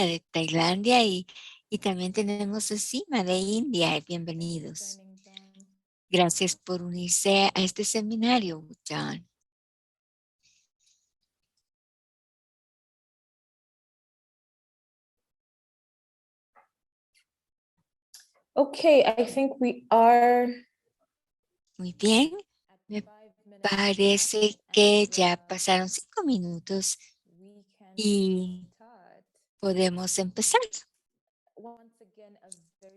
de Tailandia y también tenemos a Sima de India. Bienvenidos. Gracias por unirse a este seminario, John. Okay, I think we are. Muy bien. Me parece que ya pasaron 5 minutos y podemos empezar.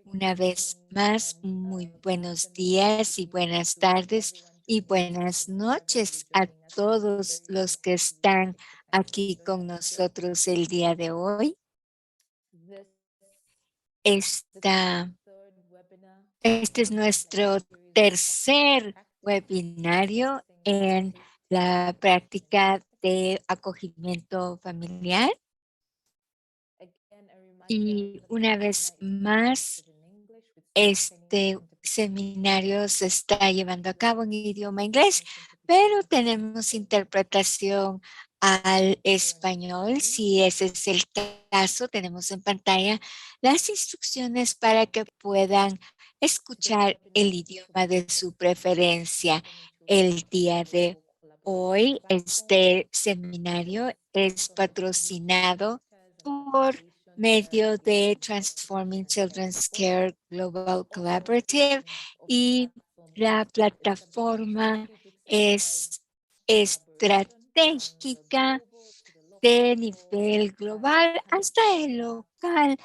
Una vez más, muy buenos días y buenas tardes y buenas noches a todos los que están aquí con nosotros el día de hoy. Este es nuestro tercer webinario en la práctica de acogimiento familiar. Y una vez más, este seminario se está llevando a cabo en idioma inglés, pero tenemos interpretación al español. Si ese es el caso, tenemos en pantalla las instrucciones para que puedan escuchar el idioma de su preferencia. El día de hoy, este seminario es patrocinado por medio de Transforming Children's Care Global Collaborative y la plataforma es estratégica de nivel global hasta el local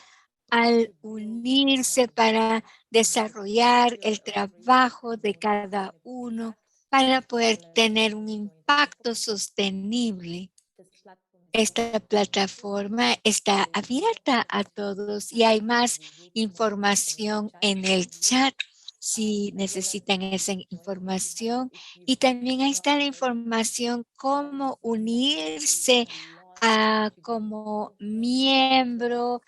al unirse para desarrollar el trabajo de cada uno para poder tener un impacto sostenible. Esta plataforma está abierta a todos y hay más información en el chat si necesitan esa información. Y también ahí está la información cómo unirse como miembro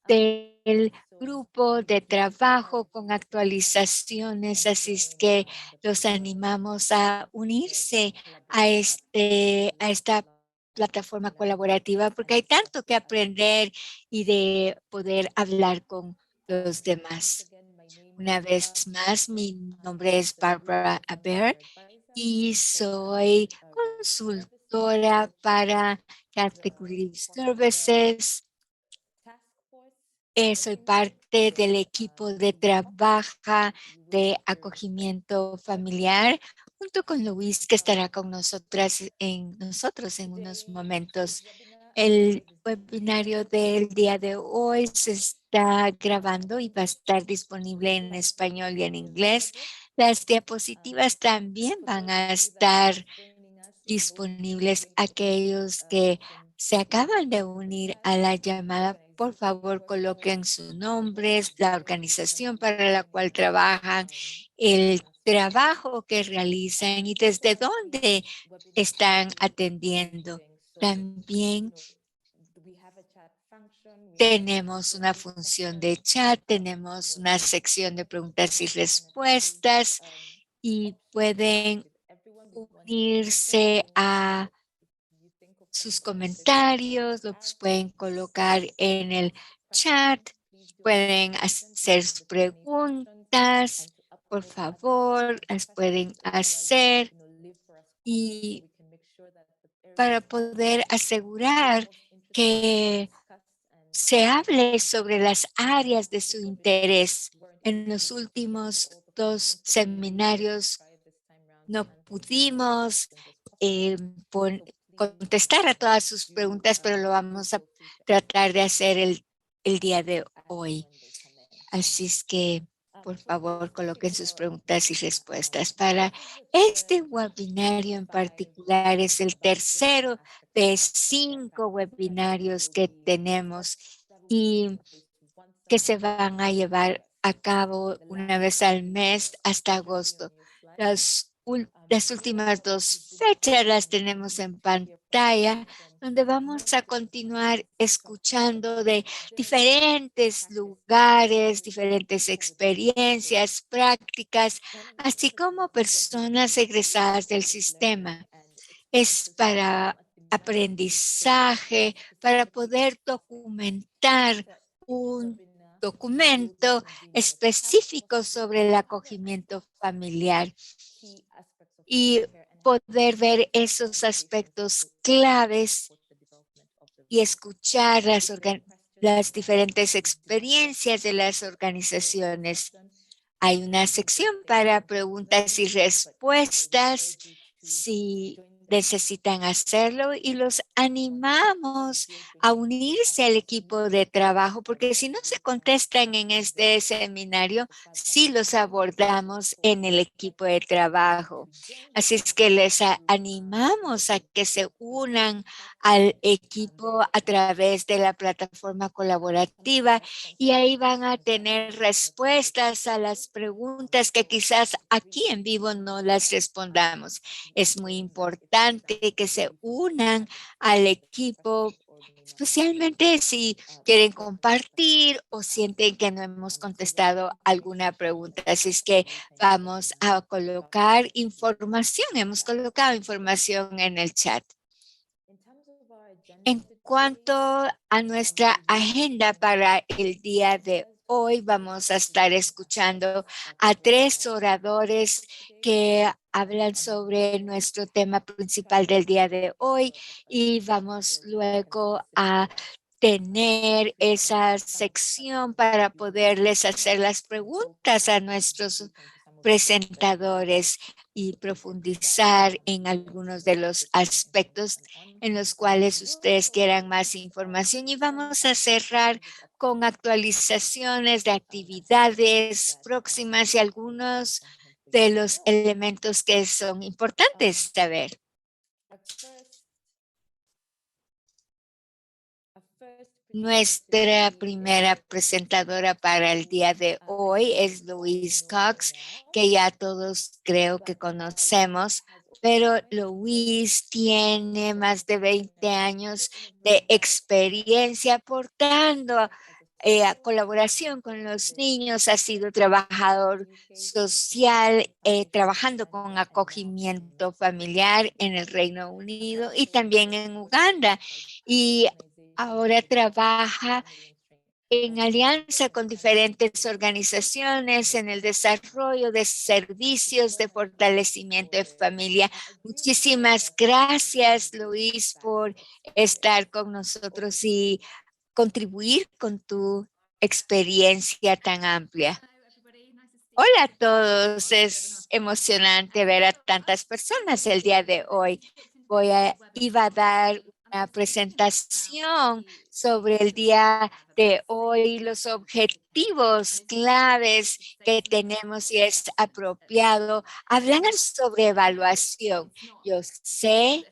del grupo de trabajo con actualizaciones, así es que los animamos a unirse a esta plataforma colaborativa porque hay tanto que aprender y de poder hablar con los demás. Una vez más, mi nombre es Barbara Aber y soy consultora para Category Services. Soy parte del equipo de trabajo de acogimiento familiar, junto con Luis, que estará con nosotros en unos momentos. El webinario del día de hoy se está grabando y va a estar disponible en español y en inglés. Las diapositivas también van a estar disponibles. Aquellos que se acaban de unir a la llamada, por favor coloquen su nombre, la organización para la cual trabajan, el trabajo que realizan y desde dónde están atendiendo. También tenemos una función de chat, tenemos una sección de preguntas y respuestas y pueden unirse a sus comentarios, los pueden colocar en el chat, pueden hacer preguntas, por favor, las pueden hacer y para poder asegurar que se hable sobre las áreas de su interés. En los últimos 2 seminarios no pudimos contestar a todas sus preguntas, pero lo vamos a tratar de hacer el día de hoy. Así es que, por favor, coloquen sus preguntas y respuestas. Para este webinario en particular, es el tercero de 5 webinarios que tenemos y que se van a llevar a cabo una vez al mes hasta agosto. Las últimas 2 fechas las tenemos en pantalla, donde vamos a continuar escuchando de diferentes lugares, diferentes experiencias, prácticas, así como personas egresadas del sistema. Es para aprendizaje para poder documentar un documento específico sobre el acogimiento familiar y poder ver esos aspectos claves y escuchar las diferentes experiencias de las organizaciones. Hay una sección para preguntas y respuestas si necesitan hacerlo y los animamos a unirse al equipo de trabajo, porque si no se contestan en este seminario, sí los abordamos en el equipo de trabajo. Así es que les animamos a que se unan al equipo a través de la plataforma colaborativa y ahí van a tener respuestas a las preguntas que quizás aquí en vivo no las respondamos. Es muy importante que se unan al equipo, especialmente si quieren compartir o sienten que no hemos contestado alguna pregunta. Así es que vamos a colocar información, hemos colocado información en el chat. En cuanto a nuestra agenda para el día de hoy, vamos a estar escuchando a 3 oradores que hablan sobre nuestro tema principal del día de hoy y vamos luego a tener esa sección para poderles hacer las preguntas a nuestros presentadores y profundizar en algunos de los aspectos en los cuales ustedes quieran más información. Y vamos a cerrar con actualizaciones de actividades próximas y algunos de los elementos que son importantes saber. Nuestra primera presentadora para el día de hoy es Louise Cox, que ya todos creo que conocemos, pero Louise tiene más de 20 años de experiencia aportando a colaboración con los niños, ha sido trabajador social, trabajando con acogimiento familiar en el Reino Unido y también en Uganda. Y ahora trabaja en alianza con diferentes organizaciones en el desarrollo de servicios de fortalecimiento de familia. Muchísimas gracias, Luis, por estar con nosotros y contribuir con tu experiencia tan amplia. Hola a todos, es emocionante ver a tantas personas el día de hoy. Iba a dar una presentación sobre el día de hoy, los objetivos claves que tenemos y es apropiado hablar sobre evaluación. Yo sé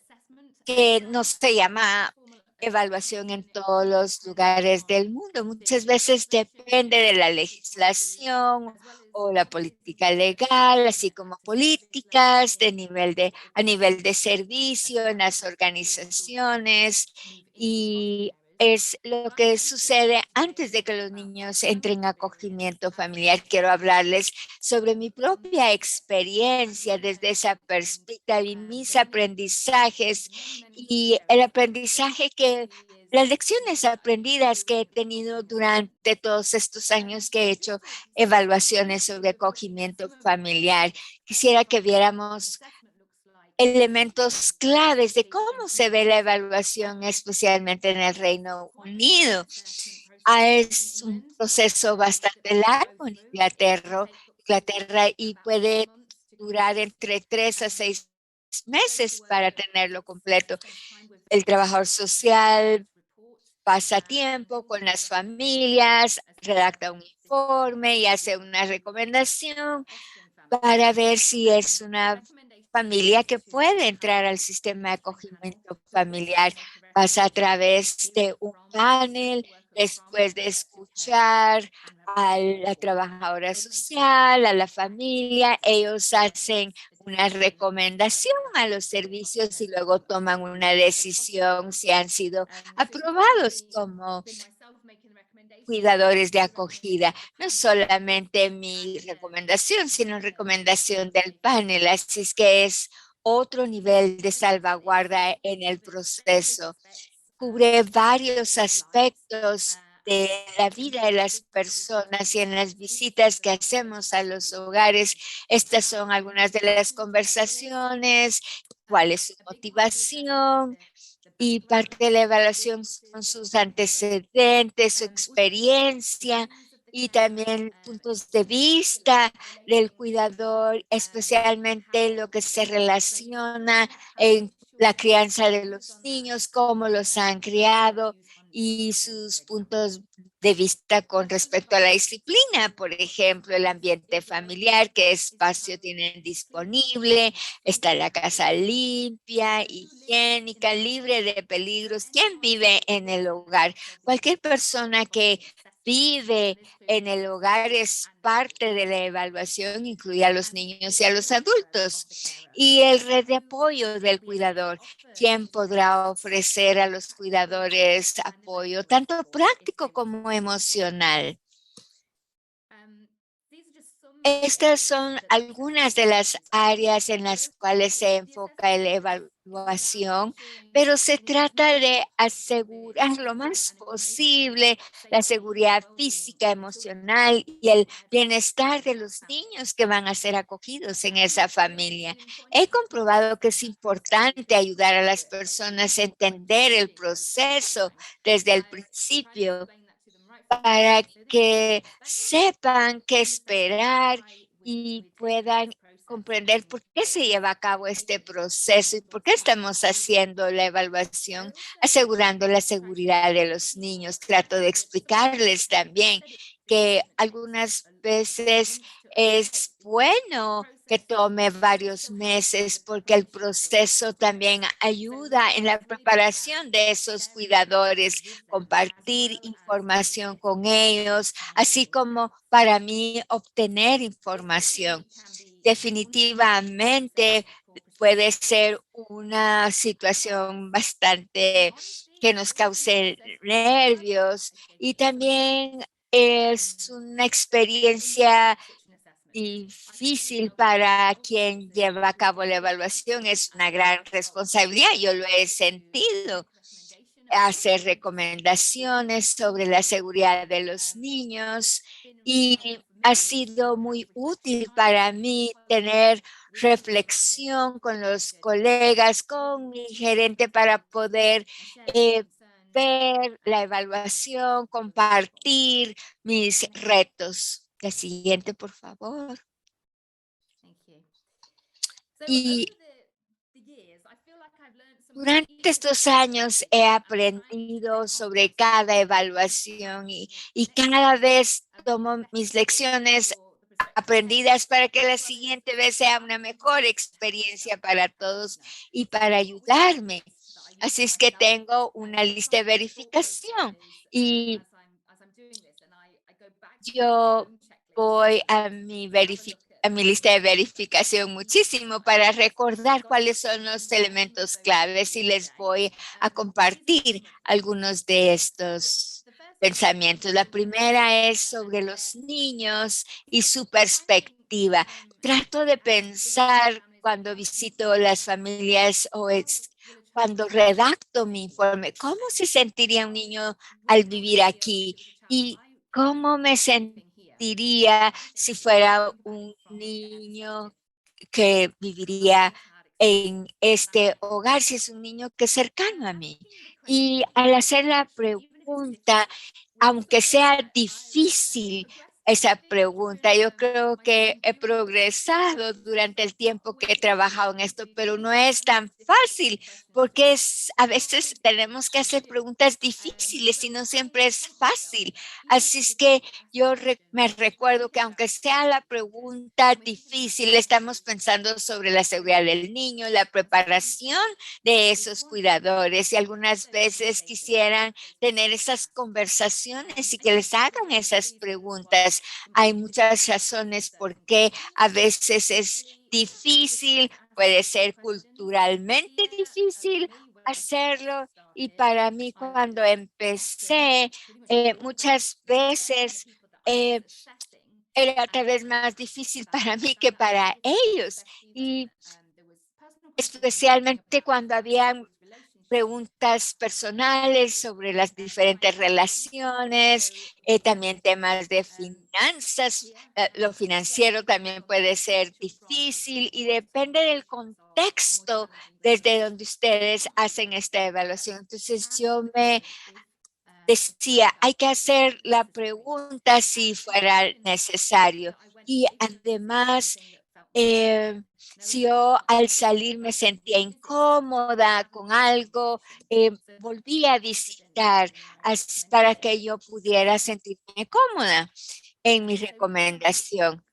que no se llama evaluación en todos los lugares del mundo. Muchas veces depende de la legislación o la política legal, así como políticas a nivel de servicio en las organizaciones y es lo que sucede antes de que los niños entren a acogimiento familiar. Quiero hablarles sobre mi propia experiencia desde esa perspectiva y mis aprendizajes y el aprendizaje las lecciones aprendidas que he tenido durante todos estos años que he hecho evaluaciones sobre acogimiento familiar. Quisiera que viéramos elementos claves de cómo se ve la evaluación, especialmente en el Reino Unido. Es un proceso bastante largo en Inglaterra y puede durar entre 3 a 6 meses para tenerlo completo. El trabajador social pasa tiempo con las familias, redacta un informe y hace una recomendación para ver si es una familia que puede entrar al sistema de acogimiento familiar. Pasa a través de un panel, después de escuchar a la trabajadora social, a la familia, ellos hacen una recomendación a los servicios y luego toman una decisión si han sido aprobados como cuidadores de acogida. No solamente mi recomendación, sino recomendación del panel. Así es que es otro nivel de salvaguarda en el proceso. Cubre varios aspectos de la vida de las personas y en las visitas que hacemos a los hogares. Estas son algunas de las conversaciones, cuál es su motivación, y parte de la evaluación son sus antecedentes, su experiencia y también puntos de vista del cuidador, especialmente lo que se relaciona en la crianza de los niños, cómo los han criado y sus puntos de vista con respecto a la disciplina, por ejemplo, el ambiente familiar, qué espacio tienen disponible, está la casa limpia, higiénica, libre de peligros. ¿Quién vive en el hogar? Cualquier persona que vive en el hogar es parte de la evaluación, incluye a los niños y a los adultos. Y el red de apoyo del cuidador, ¿quién podrá ofrecer a los cuidadores apoyo, tanto práctico como emocional? Estas son algunas de las áreas en las cuales se enfoca la evaluación, pero se trata de asegurar lo más posible la seguridad física, emocional y el bienestar de los niños que van a ser acogidos en esa familia. He comprobado que es importante ayudar a las personas a entender el proceso desde el principio para que sepan qué esperar y puedan comprender por qué se lleva a cabo este proceso y por qué estamos haciendo la evaluación, asegurando la seguridad de los niños. Trato de explicarles también que algunas veces es bueno que tome varios meses porque el proceso también ayuda en la preparación de esos cuidadores, compartir información con ellos, así como para mí obtener información. Definitivamente puede ser una situación bastante que nos cause nervios y también es una experiencia difícil para quien lleva a cabo la evaluación. Es una gran responsabilidad, yo lo he sentido. Hacer recomendaciones sobre la seguridad de los niños y ha sido muy útil para mí tener reflexión con los colegas, con mi gerente para poder eh, ver la evaluación, compartir mis retos. La siguiente, por favor. Y durante estos años he aprendido sobre cada evaluación y cada vez tomo mis lecciones aprendidas para que la siguiente vez sea una mejor experiencia para todos y para ayudarme. Así es que tengo una lista de verificación y yo voy a mi lista de verificación muchísimo para recordar cuáles son los elementos claves y les voy a compartir algunos de estos pensamientos. La primera es sobre los niños y su perspectiva. Trato de pensar cuando visito las familias cuando redacto mi informe, ¿cómo se sentiría un niño al vivir aquí? Y ¿cómo me sentiría si fuera un niño que viviría en este hogar, si es un niño que es cercano a mí? Y al hacer la pregunta, aunque sea difícil esa pregunta, yo creo que he progresado durante el tiempo que he trabajado en esto, pero no es tan fácil porque a veces tenemos que hacer preguntas difíciles y no siempre es fácil. Así es que me recuerdo que aunque sea la pregunta difícil, estamos pensando sobre la seguridad del niño, la preparación de esos cuidadores y algunas veces quisieran tener esas conversaciones y que les hagan esas preguntas. Hay muchas razones por qué a veces es difícil, puede ser culturalmente difícil hacerlo. Y para mí cuando empecé, muchas veces eh, era tal vez más difícil para mí que para ellos. Y especialmente cuando habían preguntas personales sobre las diferentes relaciones, también temas de finanzas. Lo financiero también puede ser difícil y depende del contexto desde donde ustedes hacen esta evaluación. Entonces yo me decía, hay que hacer la pregunta si fuera necesario. Y además, si yo al salir me sentía incómoda con algo, volví a visitar para que yo pudiera sentirme cómoda en mi recomendación.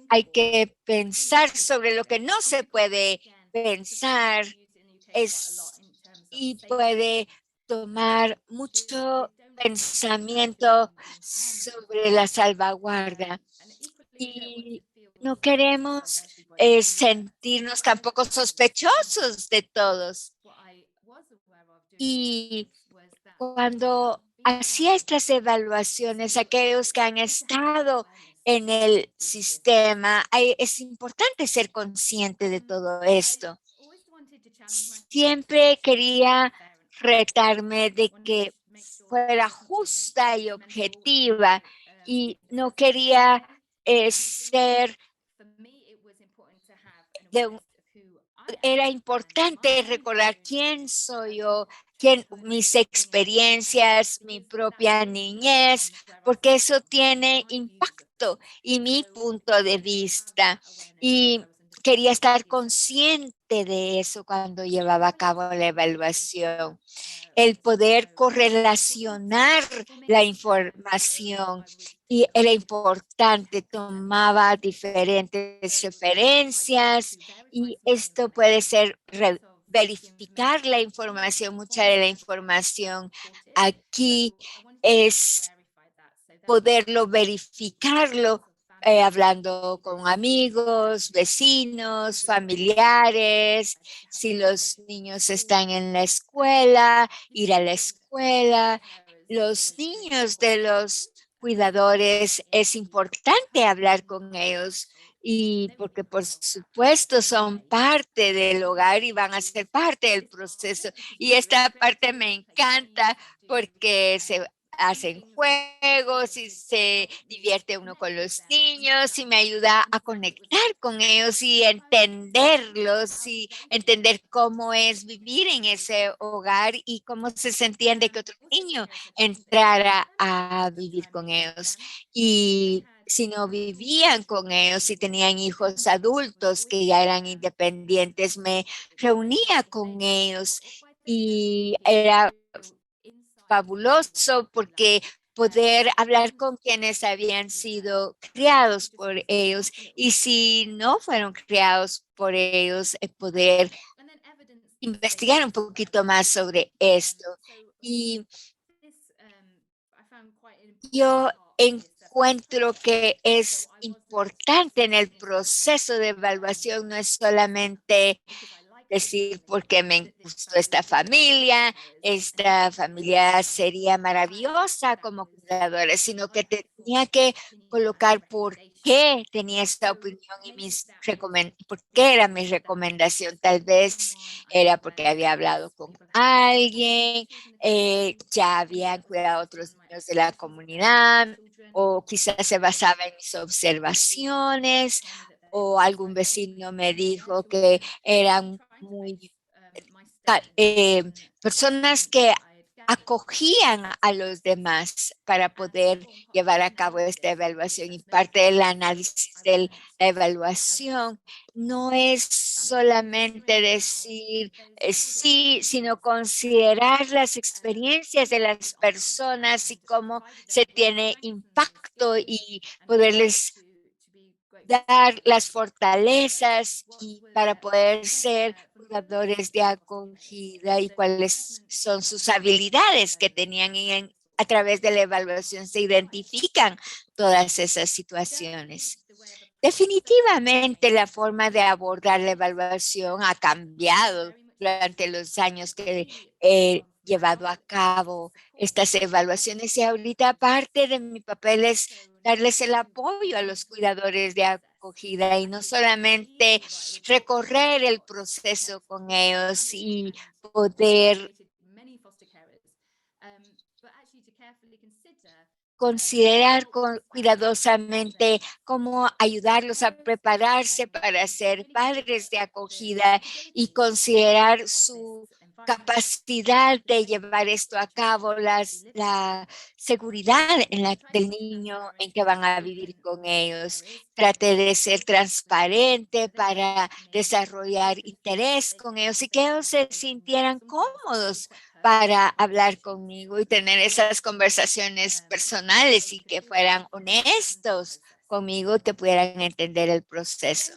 Hay que pensar sobre lo que no se puede pensar es, y puede tomar mucho pensamiento sobre la salvaguarda y no queremos sentirnos tampoco sospechosos de todos. Y cuando hacía estas evaluaciones, aquellos que han estado en el sistema, es importante ser consciente de todo esto. Siempre quería retarme de que fuera justa y objetiva y no quería ser de era importante recordar quién soy yo, mis experiencias, mi propia niñez, porque eso tiene impacto y mi punto de vista. Y quería estar consciente de eso cuando llevaba a cabo la evaluación, el poder correlacionar la información y era importante, tomaba diferentes referencias y esto puede ser verificar la información, mucha de la información aquí es poderlo verificarlo hablando con amigos, vecinos, familiares, si los niños están en la escuela, ir a la escuela. Los niños de los cuidadores es importante hablar con ellos y porque por supuesto son parte del hogar y van a ser parte del proceso. Y esta parte me encanta porque se hacen juegos y se divierte uno con los niños y me ayuda a conectar con ellos y entenderlos y entender cómo es vivir en ese hogar y cómo se sentían de que otro niño entrara a vivir con ellos. Y si no vivían con ellos, si tenían hijos adultos que ya eran independientes, me reunía con ellos y era fabuloso porque poder hablar con quienes habían sido criados por ellos y si no fueron criados por ellos, poder investigar un poquito más sobre esto. Y yo encuentro que es importante en el proceso de evaluación, no es solamente decir porque me gustó esta familia sería maravillosa como cuidadora, sino que tenía que colocar por qué tenía esta opinión y por qué era mi recomendación. Tal vez era porque había hablado con alguien, ya habían cuidado a otros niños de la comunidad, o quizás se basaba en mis observaciones, o algún vecino me dijo que eran muy personas que acogían a los demás para poder llevar a cabo esta evaluación. Y parte del análisis de la evaluación no es solamente decir sí, sino considerar las experiencias de las personas y cómo se tiene impacto y poderles dar las fortalezas y para poder ser cuidadores de acogida y cuáles son sus habilidades que tenían a través de la evaluación se identifican todas esas situaciones. Definitivamente la forma de abordar la evaluación ha cambiado durante los años que he llevado a cabo estas evaluaciones y ahorita parte de mi papel es darles el apoyo a los cuidadores de acogida y no solamente recorrer el proceso con ellos y poder considerar cuidadosamente cómo ayudarlos a prepararse para ser padres de acogida y considerar su capacidad de llevar esto a cabo, la seguridad del niño en que van a vivir con ellos. Trate de ser transparente para desarrollar interés con ellos y que ellos se sintieran cómodos para hablar conmigo y tener esas conversaciones personales y que fueran honestos conmigo, que pudieran entender el proceso.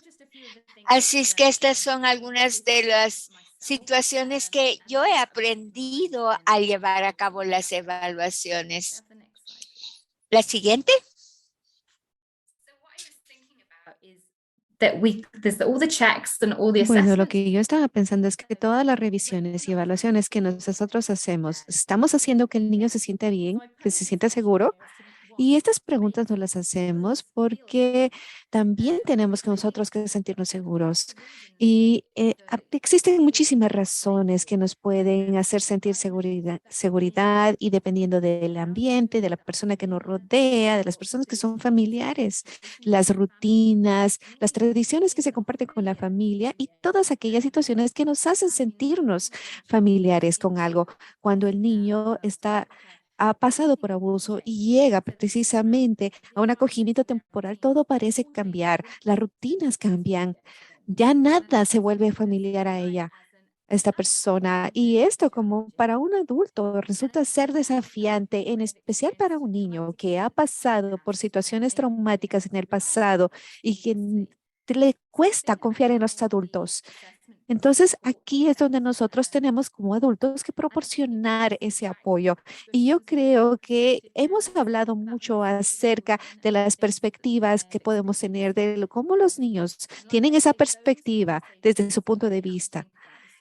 Así es que estas son algunas de las situaciones que yo he aprendido al llevar a cabo las evaluaciones. La siguiente. Bueno, lo que yo estaba pensando es que todas las revisiones y evaluaciones que nosotros hacemos, estamos haciendo que el niño se sienta bien, que se sienta seguro. Y estas preguntas no las hacemos porque también tenemos que nosotros que sentirnos seguros. Y existen muchísimas razones que nos pueden hacer sentir seguridad y dependiendo del ambiente, de la persona que nos rodea, de las personas que son familiares, las rutinas, las tradiciones que se comparten con la familia y todas aquellas situaciones que nos hacen sentirnos familiares con algo. Cuando el niño ha pasado por abuso y llega precisamente a un acogimiento temporal, todo parece cambiar, las rutinas cambian, ya nada se vuelve familiar a ella, a esta persona. Y esto como para un adulto resulta ser desafiante, en especial para un niño que ha pasado por situaciones traumáticas en el pasado y que le cuesta confiar en los adultos. Entonces, aquí es donde nosotros tenemos como adultos que proporcionar ese apoyo. Y yo creo que hemos hablado mucho acerca de las perspectivas que podemos tener de cómo los niños tienen esa perspectiva desde su punto de vista.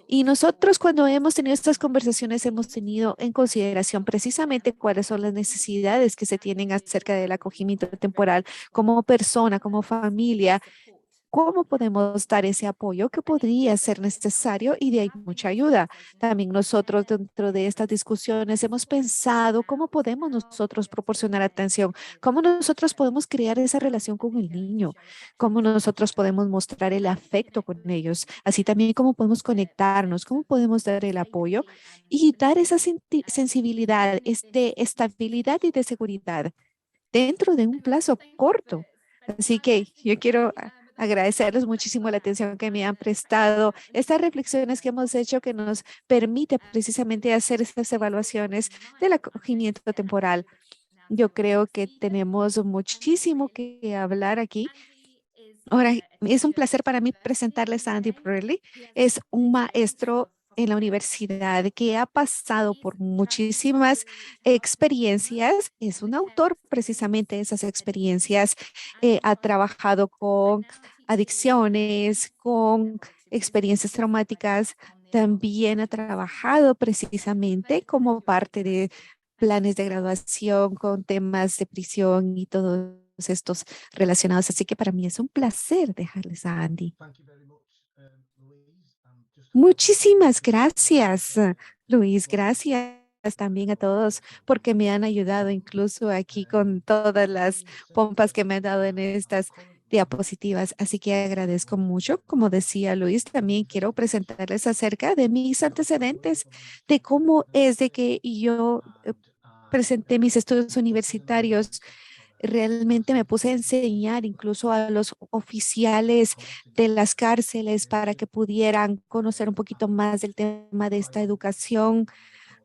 Y nosotros cuando hemos tenido estas conversaciones hemos tenido en consideración precisamente cuáles son las necesidades que se tienen acerca del acogimiento temporal como persona, como familia. ¿Cómo podemos dar ese apoyo que podría ser necesario y de ahí mucha ayuda? También nosotros dentro de estas discusiones hemos pensado cómo podemos nosotros proporcionar atención, cómo nosotros podemos crear esa relación con el niño, cómo nosotros podemos mostrar el afecto con ellos, así también cómo podemos conectarnos, cómo podemos dar el apoyo y dar esa sensibilidad, de estabilidad y de seguridad dentro de un plazo corto. Así que yo quiero agradecerles muchísimo la atención que me han prestado, estas reflexiones que hemos hecho que nos permite precisamente hacer estas evaluaciones del acogimiento temporal. Yo creo que tenemos muchísimo que hablar aquí. Ahora, es un placer para mí presentarles a Andy Burley. Es un maestro en la universidad que ha pasado por muchísimas experiencias. Es un autor precisamente de esas experiencias. Ha trabajado con adicciones, con experiencias traumáticas. También ha trabajado precisamente como parte de planes de graduación con temas de prisión y todos estos relacionados. Así que para mí es un placer dejarles a Andy. Muchísimas gracias, Luis. Gracias también a todos porque me han ayudado incluso aquí con todas las pompas que me han dado en estas diapositivas. Así que agradezco mucho. Como decía Luis, también quiero presentarles acerca de mis antecedentes, de cómo es de que yo presenté mis estudios universitarios. Realmente me puse a enseñar incluso a los oficiales de las cárceles para que pudieran conocer un poquito más del tema de esta educación,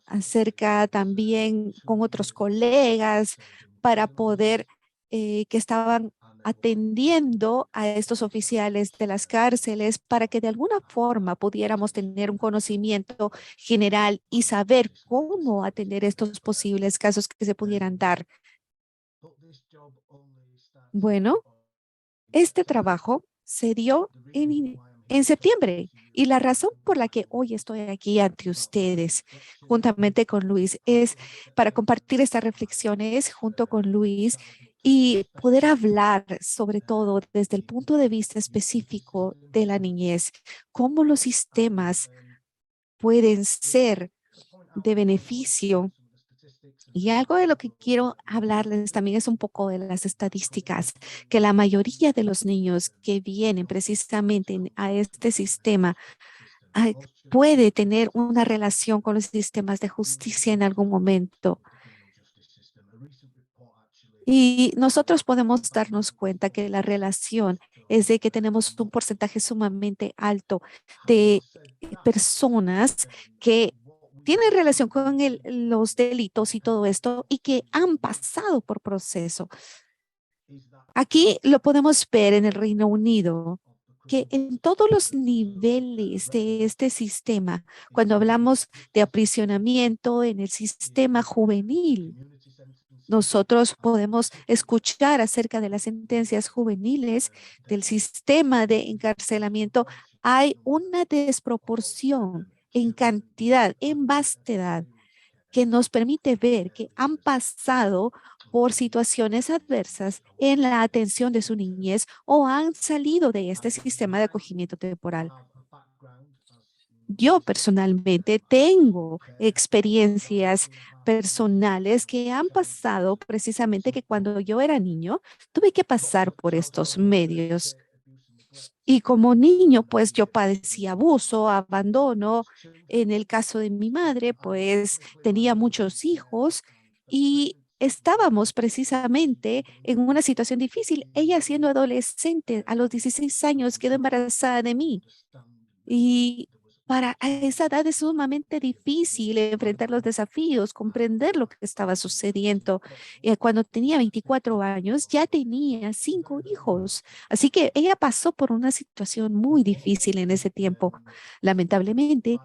acerca también con otros colegas para poder que estaban atendiendo a estos oficiales de las cárceles para que de alguna forma pudiéramos tener un conocimiento general y saber cómo atender estos posibles casos que se pudieran dar. Bueno, este trabajo se dio en septiembre y la razón por la que hoy estoy aquí ante ustedes, juntamente con Luis, es para compartir estas reflexiones junto con Luis y poder hablar sobre todo desde el punto de vista específico de la niñez, cómo los sistemas pueden ser de beneficio. Y algo de lo que quiero hablarles también es un poco de las estadísticas, que la mayoría de los niños que vienen precisamente a este sistema ay, puede tener una relación con los sistemas de justicia en algún momento. Y nosotros podemos darnos cuenta que la relación es de que tenemos un porcentaje sumamente alto de personas que tienen relación con los delitos y todo esto y que han pasado por proceso. Aquí lo podemos ver en el Reino Unido, que en todos los niveles de este sistema, cuando hablamos de aprisionamiento en el sistema juvenil, nosotros podemos escuchar acerca de las sentencias juveniles del sistema de encarcelamiento. Hay una desproporción en cantidad, en vastedad, que nos permite ver que han pasado por situaciones adversas en la atención de su niñez o han salido de este sistema de acogimiento temporal. Yo personalmente tengo experiencias personales que han pasado precisamente que cuando yo era niño tuve que pasar por estos medios. Y como niño, pues yo padecí abuso, abandono. En el caso de mi madre, pues tenía muchos hijos y estábamos precisamente en una situación difícil. Ella siendo adolescente, a los 16 años, quedó embarazada de mí. Y para a esa edad es sumamente difícil enfrentar los desafíos, comprender lo que estaba sucediendo. Cuando tenía 24 años, ya tenía 5 hijos. Así que ella pasó por una situación muy difícil en ese tiempo. Lamentablemente,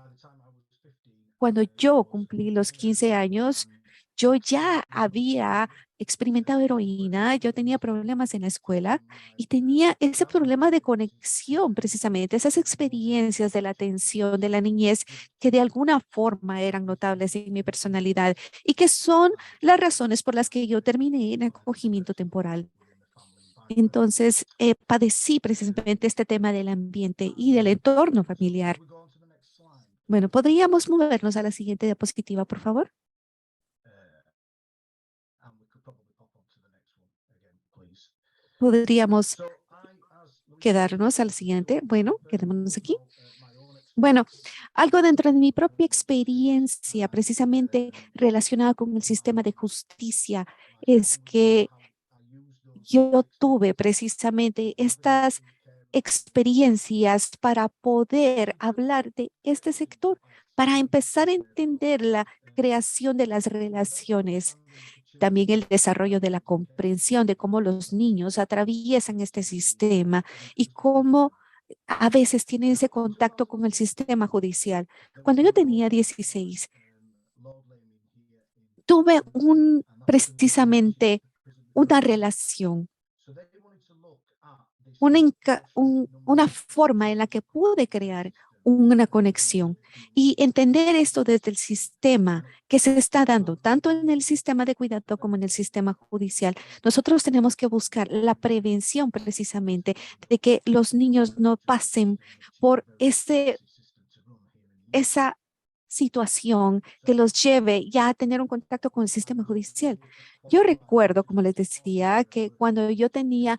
cuando yo cumplí los 15 años, yo ya había experimentado heroína, yo tenía problemas en la escuela y tenía ese problema de conexión, precisamente, esas experiencias de la atención de la niñez que de alguna forma eran notables en mi personalidad y que son las razones por las que yo terminé en acogimiento temporal. Entonces, padecí precisamente este tema del ambiente y del entorno familiar. Bueno, ¿podríamos movernos a la siguiente diapositiva, por favor? Podríamos quedarnos al siguiente. Bueno, quedémonos aquí. Bueno, algo dentro de mi propia experiencia, precisamente relacionada con el sistema de justicia, es que yo tuve precisamente estas experiencias para poder hablar de este sector, para empezar a entender la creación de las relaciones, también el desarrollo de la comprensión de cómo los niños atraviesan este sistema y cómo a veces tienen ese contacto con el sistema judicial. Cuando yo tenía 16, tuve precisamente una relación, una forma en la que pude crear una conexión y entender esto desde el sistema que se está dando, tanto en el sistema de cuidado como en el sistema judicial. Nosotros tenemos que buscar la prevención precisamente de que los niños no pasen por esa situación que los lleve ya a tener un contacto con el sistema judicial. Yo recuerdo, como les decía, que cuando yo tenía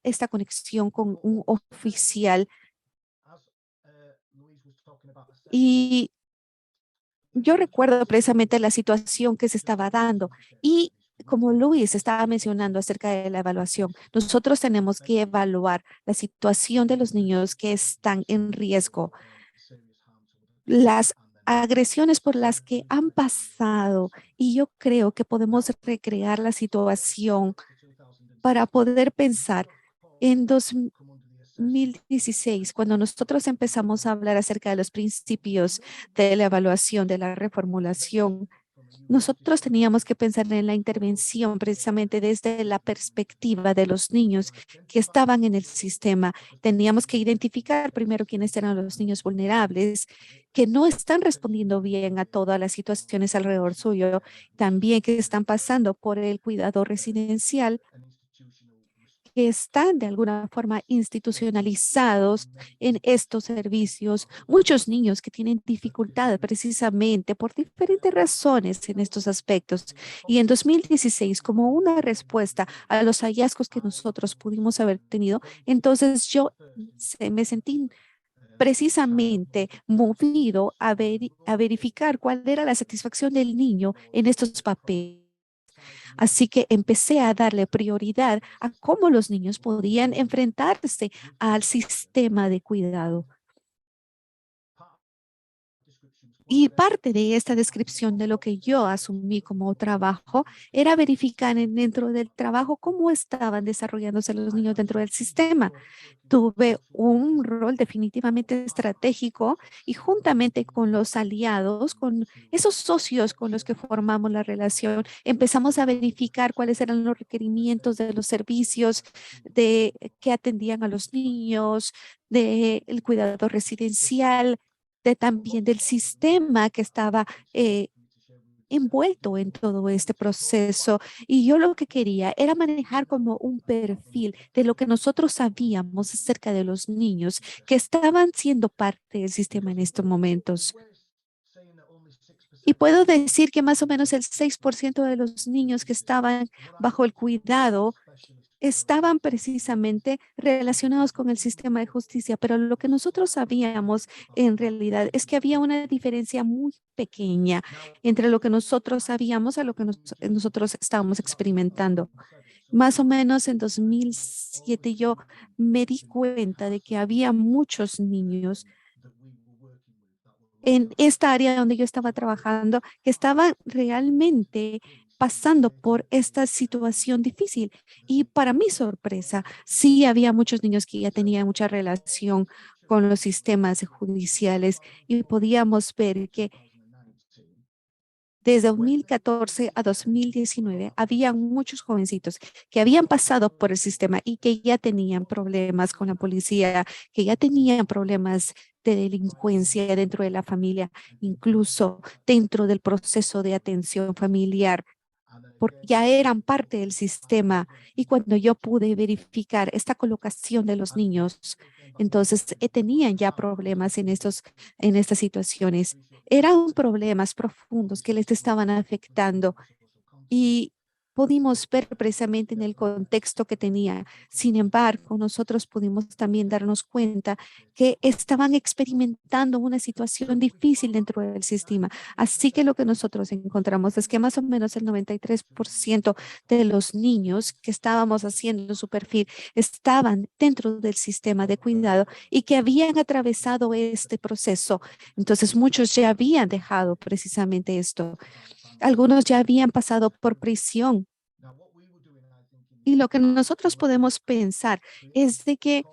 esta conexión con un oficial y yo recuerdo precisamente la situación que se estaba dando y como Luis estaba mencionando acerca de la evaluación, nosotros tenemos que evaluar la situación de los niños que están en riesgo, las agresiones por las que han pasado y yo creo que podemos recrear la situación para poder pensar en 2016, cuando nosotros empezamos a hablar acerca de los principios de la evaluación, de la reformulación. Nosotros teníamos que pensar en la intervención precisamente desde la perspectiva de los niños que estaban en el sistema. Teníamos que identificar primero quiénes eran los niños vulnerables, que no están respondiendo bien a todas las situaciones alrededor suyo, también que están pasando por el cuidado residencial que están de alguna forma institucionalizados en estos servicios, muchos niños que tienen dificultad precisamente por diferentes razones en estos aspectos. Y en 2016, como una respuesta a los hallazgos que nosotros pudimos haber tenido, entonces yo me sentí precisamente movido a verificar cuál era la satisfacción del niño en estos papeles. Así que empecé a darle prioridad a cómo los niños podían enfrentarse al sistema de cuidado. Y parte de esta descripción de lo que yo asumí como trabajo era verificar dentro del trabajo cómo estaban desarrollándose los niños dentro del sistema. Tuve un rol definitivamente estratégico y juntamente con los aliados, con esos socios con los que formamos la relación, empezamos a verificar cuáles eran los requerimientos de los servicios de que atendían a los niños, del cuidado residencial, de también del sistema que estaba envuelto en todo este proceso. Y yo lo que quería era manejar como un perfil de lo que nosotros sabíamos acerca de los niños que estaban siendo parte del sistema en estos momentos. Y puedo decir que más o menos el 6% de los niños que estaban bajo el cuidado estaban precisamente relacionados con el sistema de justicia, pero lo que nosotros sabíamos en realidad es que había una diferencia muy pequeña entre lo que nosotros sabíamos a lo que nosotros estábamos experimentando. Más o menos en 2007 yo me di cuenta de que había muchos niños en esta área donde yo estaba trabajando que estaban realmente pasando por esta situación difícil. Y para mi sorpresa, sí había muchos niños que ya tenían mucha relación con los sistemas judiciales y podíamos ver que desde 2014 a 2019 había muchos jovencitos que habían pasado por el sistema y que ya tenían problemas con la policía, que ya tenían problemas de delincuencia dentro de la familia, incluso dentro del proceso de atención familiar, porque ya eran parte del sistema. Y cuando yo pude verificar esta colocación de los niños, entonces tenían ya problemas en estas situaciones. Eran problemas profundos que les estaban afectando y pudimos ver precisamente en el contexto que tenía. Sin embargo, nosotros pudimos también darnos cuenta que estaban experimentando una situación difícil dentro del sistema. Así que lo que nosotros encontramos es que más o menos el 93% de los niños que estábamos haciendo su perfil estaban dentro del sistema de cuidado y que habían atravesado este proceso. Entonces, muchos ya habían dejado precisamente esto. Algunos ya habían pasado por prisión. Y lo que nosotros podemos pensar es de que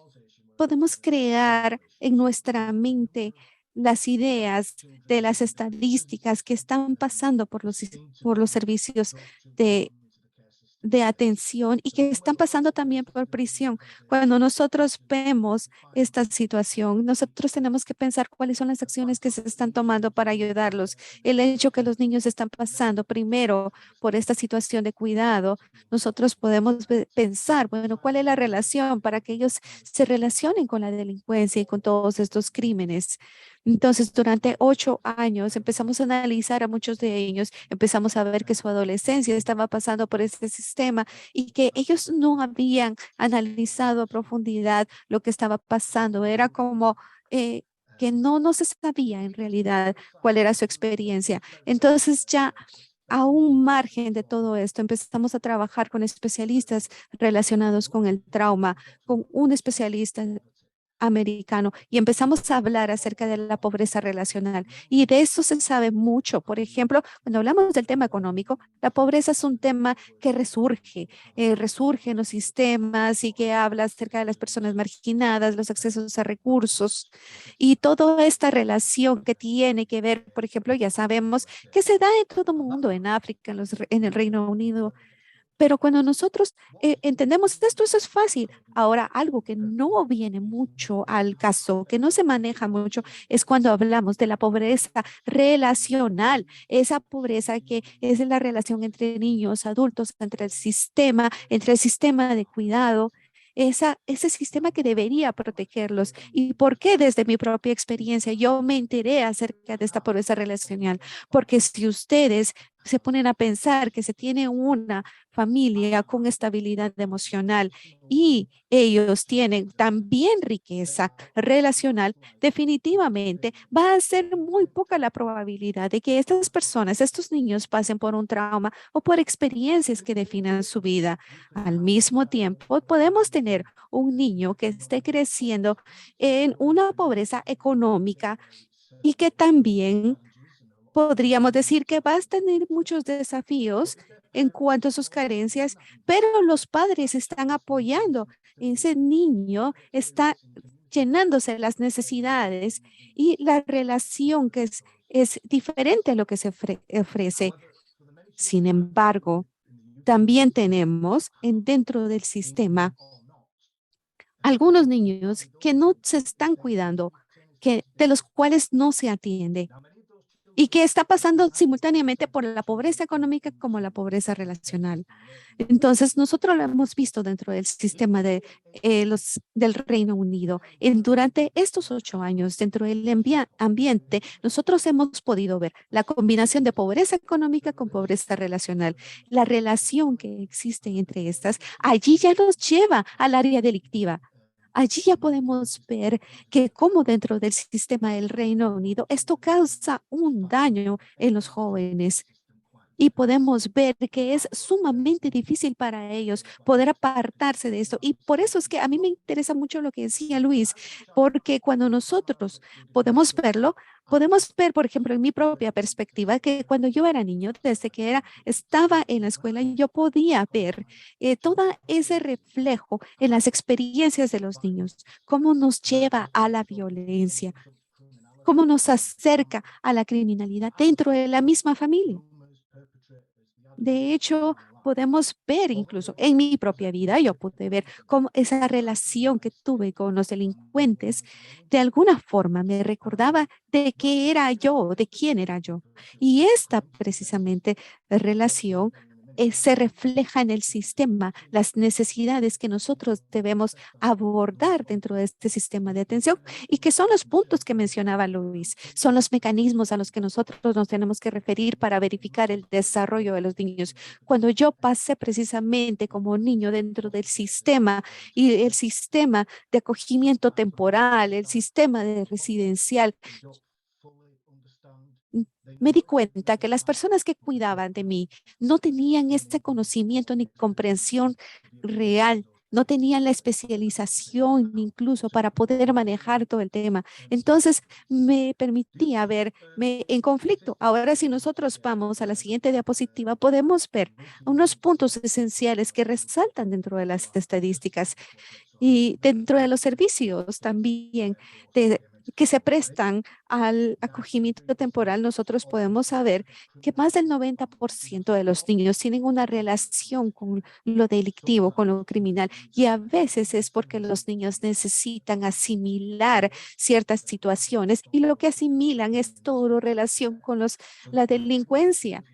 podemos crear en nuestra mente las ideas de las estadísticas que están pasando por los servicios de atención y que están pasando también por prisión. Cuando nosotros vemos esta situación, nosotros tenemos que pensar cuáles son las acciones que se están tomando para ayudarlos. El hecho que los niños están pasando primero por esta situación de cuidado, nosotros podemos pensar, bueno, ¿cuál es la relación para que ellos se relacionen con la delincuencia y con todos estos crímenes? Entonces, durante 8 años empezamos a analizar a muchos de ellos, empezamos a ver que su adolescencia estaba pasando por este sistema y que ellos no habían analizado a profundidad lo que estaba pasando. Era como que no se sabía en realidad cuál era su experiencia. Entonces, ya a un margen de todo esto, empezamos a trabajar con especialistas relacionados con el trauma, con un especialista americano y empezamos a hablar acerca de la pobreza relacional. Y de esto se sabe mucho. Por ejemplo, cuando hablamos del tema económico, la pobreza es un tema que resurge en los sistemas y que habla acerca de las personas marginadas, los accesos a recursos y toda esta relación que tiene que ver, por ejemplo, ya sabemos que se da en todo el mundo, en África, en el Reino Unido, pero cuando nosotros entendemos esto, eso es fácil. Ahora, algo que no viene mucho al caso, que no se maneja mucho, es cuando hablamos de la pobreza relacional, esa pobreza que es la relación entre niños, adultos, entre el sistema de cuidado. ese sistema que debería protegerlos. ¿Y por qué? Desde mi propia experiencia, yo me enteré acerca de esta pobreza relacional, porque si ustedes se ponen a pensar que se tiene una familia con estabilidad emocional y ellos tienen también riqueza relacional, definitivamente va a ser muy poca la probabilidad de que estas personas, estos niños pasen por un trauma o por experiencias que definan su vida. Al mismo tiempo, podemos tener un niño que esté creciendo en una pobreza económica y que también podríamos decir que va a tener muchos desafíos en cuanto a sus carencias, pero los padres están apoyando. Ese niño está llenándose las necesidades y la relación que es diferente a lo que se ofrece. Sin embargo, también tenemos dentro del sistema algunos niños que no se están cuidando, de los cuales no se atiende y que está pasando simultáneamente por la pobreza económica como la pobreza relacional. Entonces, nosotros lo hemos visto dentro del sistema del Reino Unido. Durante estos 8 años, dentro del ambiente, nosotros hemos podido ver la combinación de pobreza económica con pobreza relacional. La relación que existe entre estas, allí ya nos lleva al área delictiva. Allí ya podemos ver que como dentro del sistema del Reino Unido, esto causa un daño en los jóvenes. Y podemos ver que es sumamente difícil para ellos poder apartarse de esto. Y por eso es que a mí me interesa mucho lo que decía Luis, porque cuando nosotros podemos verlo, podemos ver, por ejemplo, en mi propia perspectiva, que cuando yo era niño, desde que estaba en la escuela, yo podía ver todo ese reflejo en las experiencias de los niños, cómo nos lleva a la violencia, cómo nos acerca a la criminalidad dentro de la misma familia. De hecho, podemos ver incluso en mi propia vida, yo pude ver cómo esa relación que tuve con los delincuentes de alguna forma me recordaba de qué era yo, de quién era yo. Y esta precisamente relación se refleja en el sistema, las necesidades que nosotros debemos abordar dentro de este sistema de atención y que son los puntos que mencionaba Luis, son los mecanismos a los que nosotros nos tenemos que referir para verificar el desarrollo de los niños. Cuando yo pasé precisamente como niño dentro del sistema y el sistema de acogimiento temporal, el sistema de residencial, me di cuenta que las personas que cuidaban de mí no tenían este conocimiento ni comprensión real, no tenían la especialización incluso para poder manejar todo el tema. Entonces me permitía verme en conflicto. Ahora, si nosotros vamos a la siguiente diapositiva, podemos ver unos puntos esenciales que resaltan dentro de las estadísticas y dentro de los servicios también que se prestan al acogimiento temporal. Nosotros podemos saber que más del 90% de los niños tienen una relación con lo delictivo, con lo criminal, y a veces es porque los niños necesitan asimilar ciertas situaciones y lo que asimilan es todo relación con la delincuencia.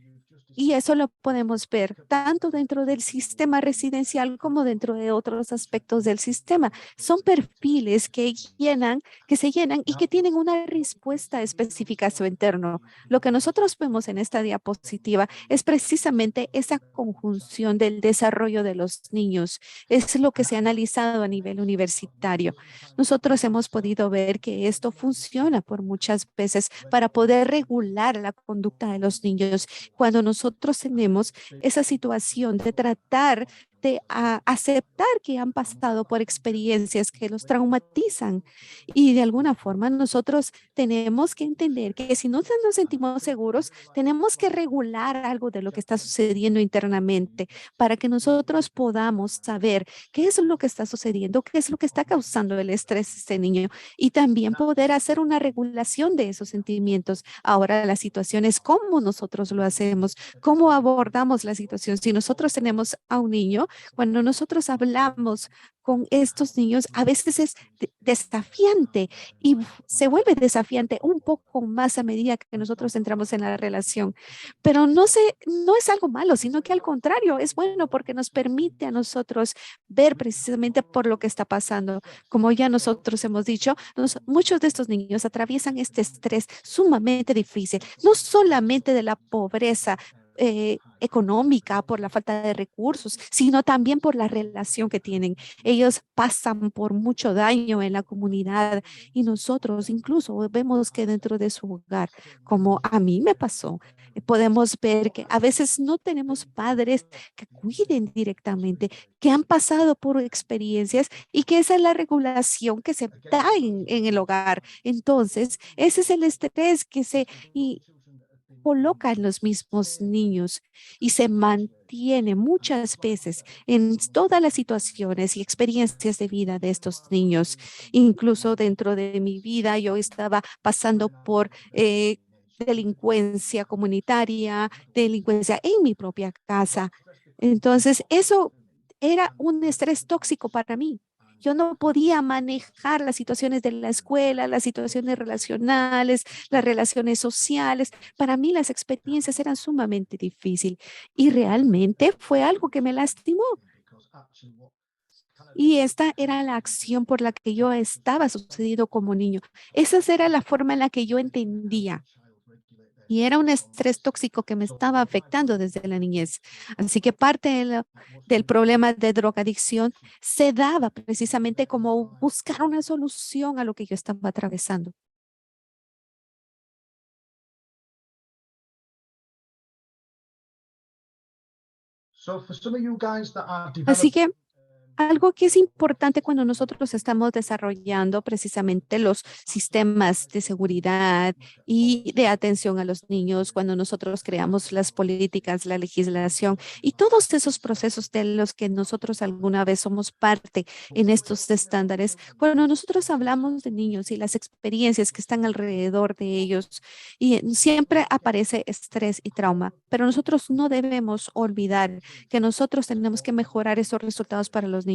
Y eso lo podemos ver tanto dentro del sistema residencial como dentro de otros aspectos del sistema. Son perfiles que se llenan y que tienen una respuesta específica a su entorno. Lo que nosotros vemos en esta diapositiva es precisamente esa conjunción del desarrollo de los niños. Es lo que se ha analizado a nivel universitario. Nosotros hemos podido ver que esto funciona por muchas veces para poder regular la conducta de los niños cuando nosotros tenemos esa situación de tratar de aceptar que han pasado por experiencias que los traumatizan y de alguna forma nosotros tenemos que entender que si no nos sentimos seguros, tenemos que regular algo de lo que está sucediendo internamente para que nosotros podamos saber qué es lo que está sucediendo, qué es lo que está causando el estrés de este niño y también poder hacer una regulación de esos sentimientos. Ahora la situación es cómo nosotros lo hacemos, cómo abordamos la situación. Si nosotros tenemos a un niño Cuando nosotros hablamos con estos niños, a veces es desafiante y se vuelve desafiante un poco más a medida que nosotros entramos en la relación. Pero no es algo malo, sino que al contrario, es bueno porque nos permite a nosotros ver precisamente por lo que está pasando. Como ya nosotros hemos dicho, muchos de estos niños atraviesan este estrés sumamente difícil, no solamente de la pobreza económica, por la falta de recursos, sino también por la relación que tienen. Ellos pasan por mucho daño en la comunidad y nosotros incluso vemos que dentro de su hogar, como a mí me pasó, podemos ver que a veces no tenemos padres que cuiden directamente, que han pasado por experiencias y que esa es la regulación que se da en el hogar. Entonces, ese es el estrés que se coloca en los mismos niños y se mantiene muchas veces en todas las situaciones y experiencias de vida de estos niños. Incluso dentro de mi vida yo estaba pasando por delincuencia comunitaria, delincuencia en mi propia casa. Entonces, eso era un estrés tóxico para mí. Yo no podía manejar las situaciones de la escuela, las situaciones relacionales, las relaciones sociales. Para mí las experiencias eran sumamente difíciles y realmente fue algo que me lastimó. Y esta era la acción por la que yo estaba sucedido como niño. Esa era la forma en la que yo entendía. Y era un estrés tóxico que me estaba afectando desde la niñez. Así que parte del problema de drogadicción se daba precisamente como buscar una solución a lo que yo estaba atravesando. Así que algo que es importante cuando nosotros estamos desarrollando precisamente los sistemas de seguridad y de atención a los niños, cuando nosotros creamos las políticas, la legislación y todos esos procesos de los que nosotros alguna vez somos parte en estos estándares, cuando nosotros hablamos de niños y las experiencias que están alrededor de ellos, y siempre aparece estrés y trauma, pero nosotros no debemos olvidar que nosotros tenemos que mejorar esos resultados para los niños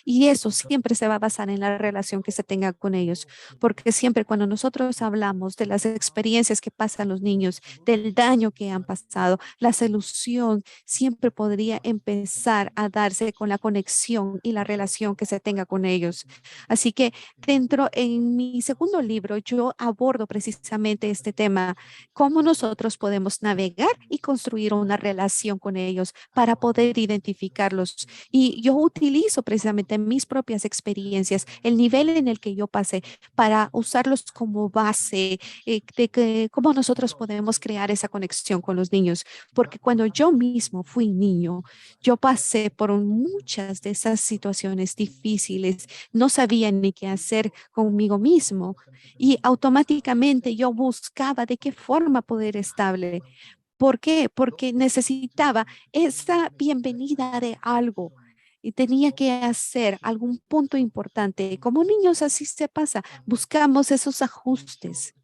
y eso siempre se va a basar en la relación que se tenga con ellos, porque siempre cuando nosotros hablamos de las experiencias que pasan los niños, del daño que han pasado, la solución siempre podría empezar a darse con la conexión y la relación que se tenga con ellos. Así que en mi segundo libro, yo abordo precisamente este tema, cómo nosotros podemos navegar y construir una relación con ellos para poder identificarlos. Y yo utilizo precisamente mis propias experiencias, el nivel en el que yo pasé, para usarlos como base de cómo nosotros podemos crear esa conexión con los niños. Porque cuando yo mismo fui niño, yo pasé por muchas de esas situaciones difíciles, no sabía ni qué hacer conmigo mismo y automáticamente yo buscaba de qué forma poder estable. ¿Por qué? Porque necesitaba esa bienvenida de algo y tenía que hacer algún punto importante. Como niños así se pasa, buscamos esos ajustes,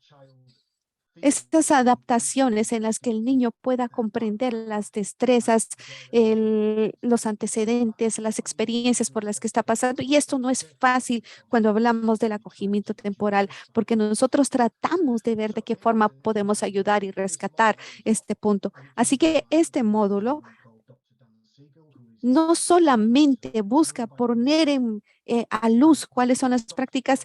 estas adaptaciones en las que el niño pueda comprender las destrezas, los antecedentes, las experiencias por las que está pasando. Y esto no es fácil cuando hablamos del acogimiento temporal, porque nosotros tratamos de ver de qué forma podemos ayudar y rescatar este punto. Así que este módulo no solamente busca poner a luz cuáles son las prácticas,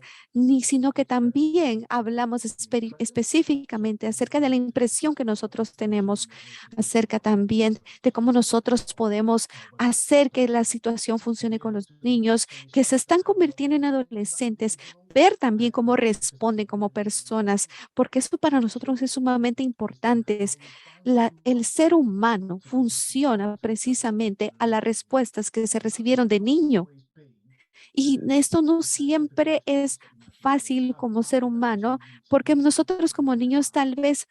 sino que también hablamos específicamente acerca de la impresión que nosotros tenemos, acerca también de cómo nosotros podemos hacer que la situación funcione con los niños que se están convirtiendo en adolescentes, ver también cómo responden como personas, porque eso para nosotros es sumamente importante. El ser humano funciona precisamente a las respuestas que se recibieron de niño. Y esto no siempre es fácil como ser humano, porque nosotros como niños tal vez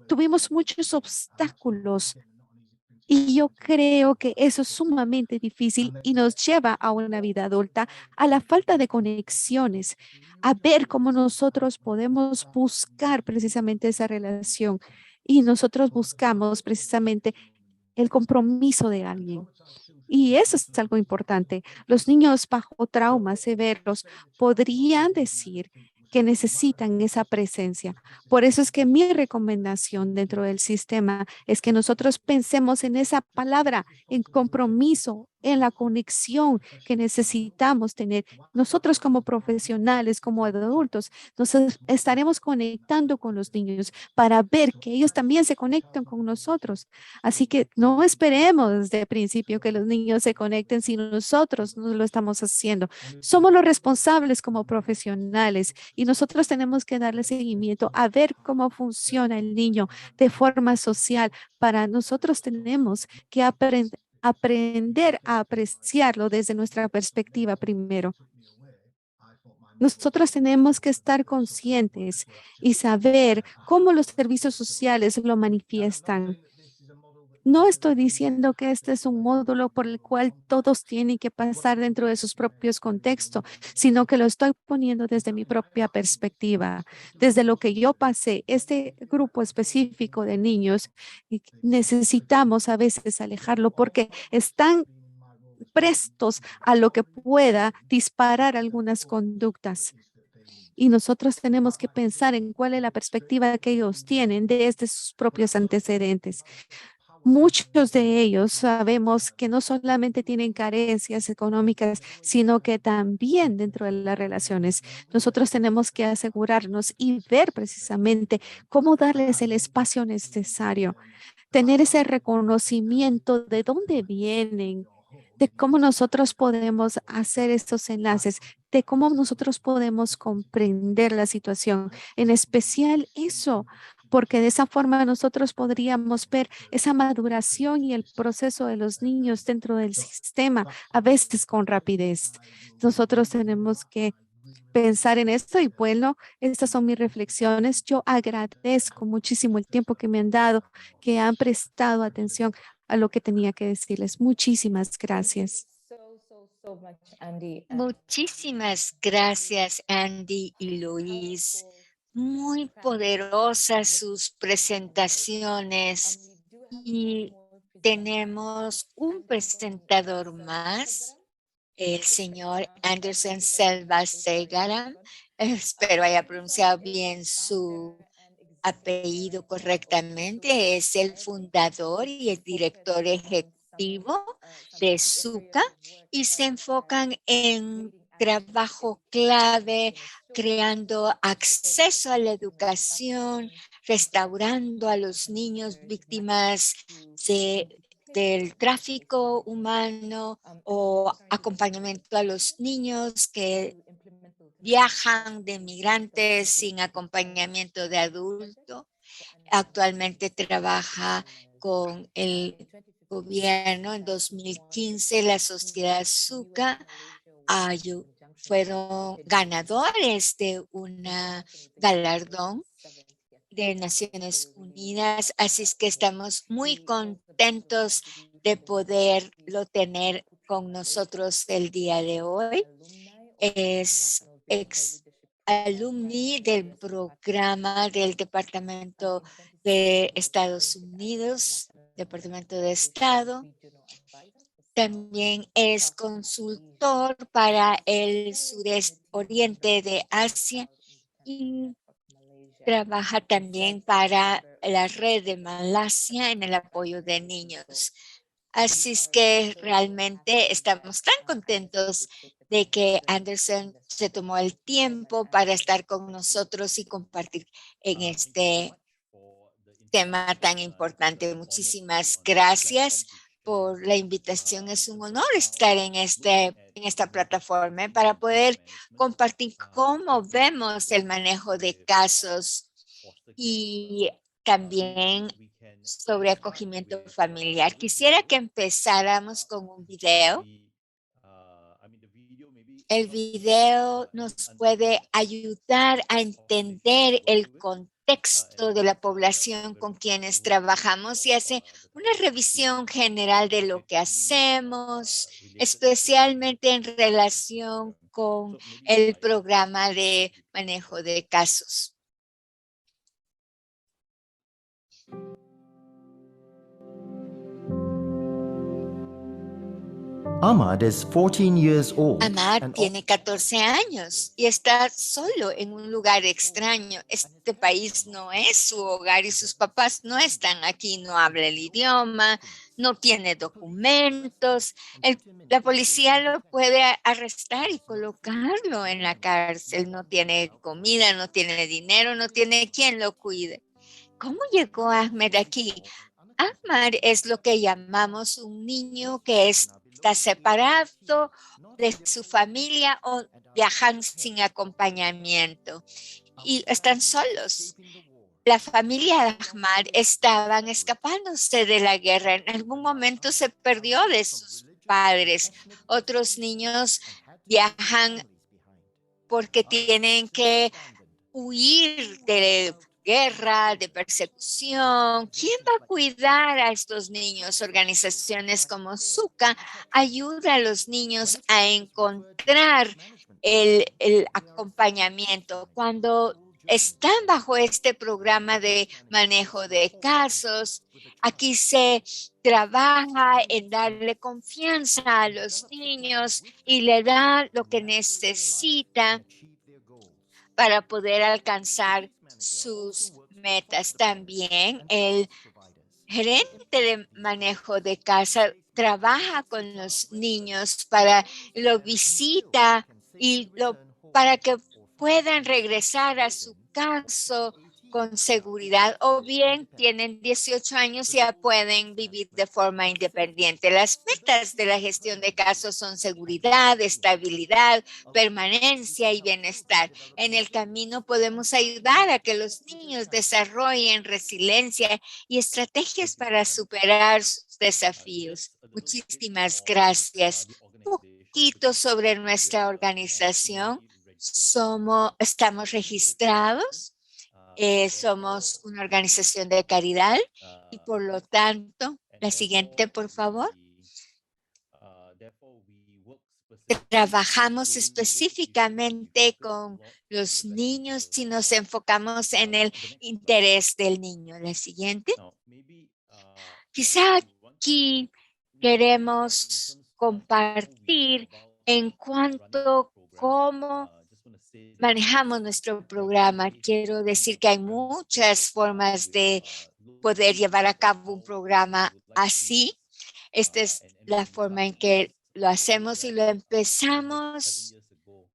tuvimos muchos obstáculos y yo creo que eso es sumamente difícil y nos lleva a una vida adulta, a la falta de conexiones, a ver cómo nosotros podemos buscar precisamente esa relación. Y nosotros buscamos precisamente el compromiso de alguien. Y eso es algo importante. Los niños bajo traumas severos podrían decir que necesitan esa presencia. Por eso es que mi recomendación dentro del sistema es que nosotros pensemos en esa palabra, en compromiso, en la conexión que necesitamos tener. Nosotros como profesionales, como adultos, estaremos conectando con los niños para ver que ellos también se conectan con nosotros. Así que no esperemos desde el principio que los niños se conecten si nosotros no lo estamos haciendo. Somos los responsables como profesionales y nosotros tenemos que darle seguimiento a ver cómo funciona el niño de forma social. Para nosotros tenemos que aprender a apreciarlo desde nuestra perspectiva primero. Nosotros tenemos que estar conscientes y saber cómo los servicios sociales lo manifiestan. No estoy diciendo que este es un módulo por el cual todos tienen que pasar dentro de sus propios contextos, sino que lo estoy poniendo desde mi propia perspectiva, desde lo que yo pasé. Este grupo específico de niños necesitamos a veces alejarlo porque están prestos a lo que pueda disparar algunas conductas. Y nosotros tenemos que pensar en cuál es la perspectiva que ellos tienen desde sus propios antecedentes. Muchos de ellos sabemos que no solamente tienen carencias económicas, sino que también dentro de las relaciones. Nosotros tenemos que asegurarnos y ver precisamente cómo darles el espacio necesario, tener ese reconocimiento de dónde vienen, de cómo nosotros podemos hacer estos enlaces, de cómo nosotros podemos comprender la situación, en especial eso, porque de esa forma nosotros podríamos ver esa maduración y el proceso de los niños dentro del sistema, a veces con rapidez. Nosotros tenemos que pensar en esto y bueno, estas son mis reflexiones. Yo agradezco muchísimo el tiempo que me han dado, que han prestado atención a lo que tenía que decirles. Muchísimas gracias. So much, Andy. Muchísimas gracias, Andy y Luis. Muy poderosas sus presentaciones y tenemos un presentador más, el señor Anderson Selva Segaram. Espero haya pronunciado bien su apellido correctamente. Es el fundador y el director ejecutivo de SUCA y se enfocan en trabajo clave, creando acceso a la educación, restaurando a los niños víctimas del tráfico humano o acompañamiento a los niños que viajan de migrantes sin acompañamiento de adulto. Actualmente trabaja con el gobierno. En 2015 la sociedad Suca fueron ganadores de una galardón de Naciones Unidas, así es que estamos muy contentos de poderlo tener con nosotros el día de hoy. Es ex alumni del programa del Departamento de Estados Unidos, Departamento de Estado. También es consultor para el sureste oriente de Asia y trabaja también para la red de Malasia en el apoyo de niños. Así es que realmente estamos tan contentos de que Anderson se tomó el tiempo para estar con nosotros y compartir en este tema tan importante. Muchísimas gracias por la invitación. Es un honor estar en esta plataforma para poder compartir cómo vemos el manejo de casos y también sobre acogimiento familiar. Quisiera que empezáramos con un video. El video nos puede ayudar a entender el contexto de la población con quienes trabajamos y hace una revisión general de lo que hacemos, especialmente en relación con el programa de manejo de casos. Ahmad is 14 years old. Ahmad and tiene 14 años y está solo en un lugar extraño. Este país no es su hogar y sus papás no están aquí, no habla el idioma, no tiene documentos. La policía lo puede arrestar y colocarlo en la cárcel. No tiene comida, no tiene dinero, no tiene quien lo cuide. ¿Cómo llegó Ahmed aquí? Ahmad es lo que llamamos un niño que está separado de su familia o viajan sin acompañamiento y están solos. La familia de Ahmad estaban escapándose de la guerra. En algún momento se perdió de sus padres. Otros niños viajan porque tienen que huir de guerra, de persecución. ¿Quién va a cuidar a estos niños? Organizaciones como Zucca ayudan a los niños a encontrar el acompañamiento. Cuando están bajo este programa de manejo de casos, aquí se trabaja en darle confianza a los niños y le da lo que necesita para poder alcanzar sus metas. También el gerente de manejo de casa trabaja con los niños lo visita y para que puedan regresar a su caso con seguridad, o bien tienen 18 años y ya pueden vivir de forma independiente. Las metas de la gestión de casos son seguridad, estabilidad, permanencia y bienestar. En el camino podemos ayudar a que los niños desarrollen resiliencia y estrategias para superar sus desafíos. Muchísimas gracias. Un poquito sobre nuestra organización. Estamos registrados. Somos una organización de caridad y por lo tanto, la siguiente, por favor. Trabajamos específicamente con los niños y nos enfocamos en el interés del niño. La siguiente. Quizá aquí queremos compartir en cuanto a cómo manejamos nuestro programa. Quiero decir que hay muchas formas de poder llevar a cabo un programa así. Esta es la forma en que lo hacemos y lo empezamos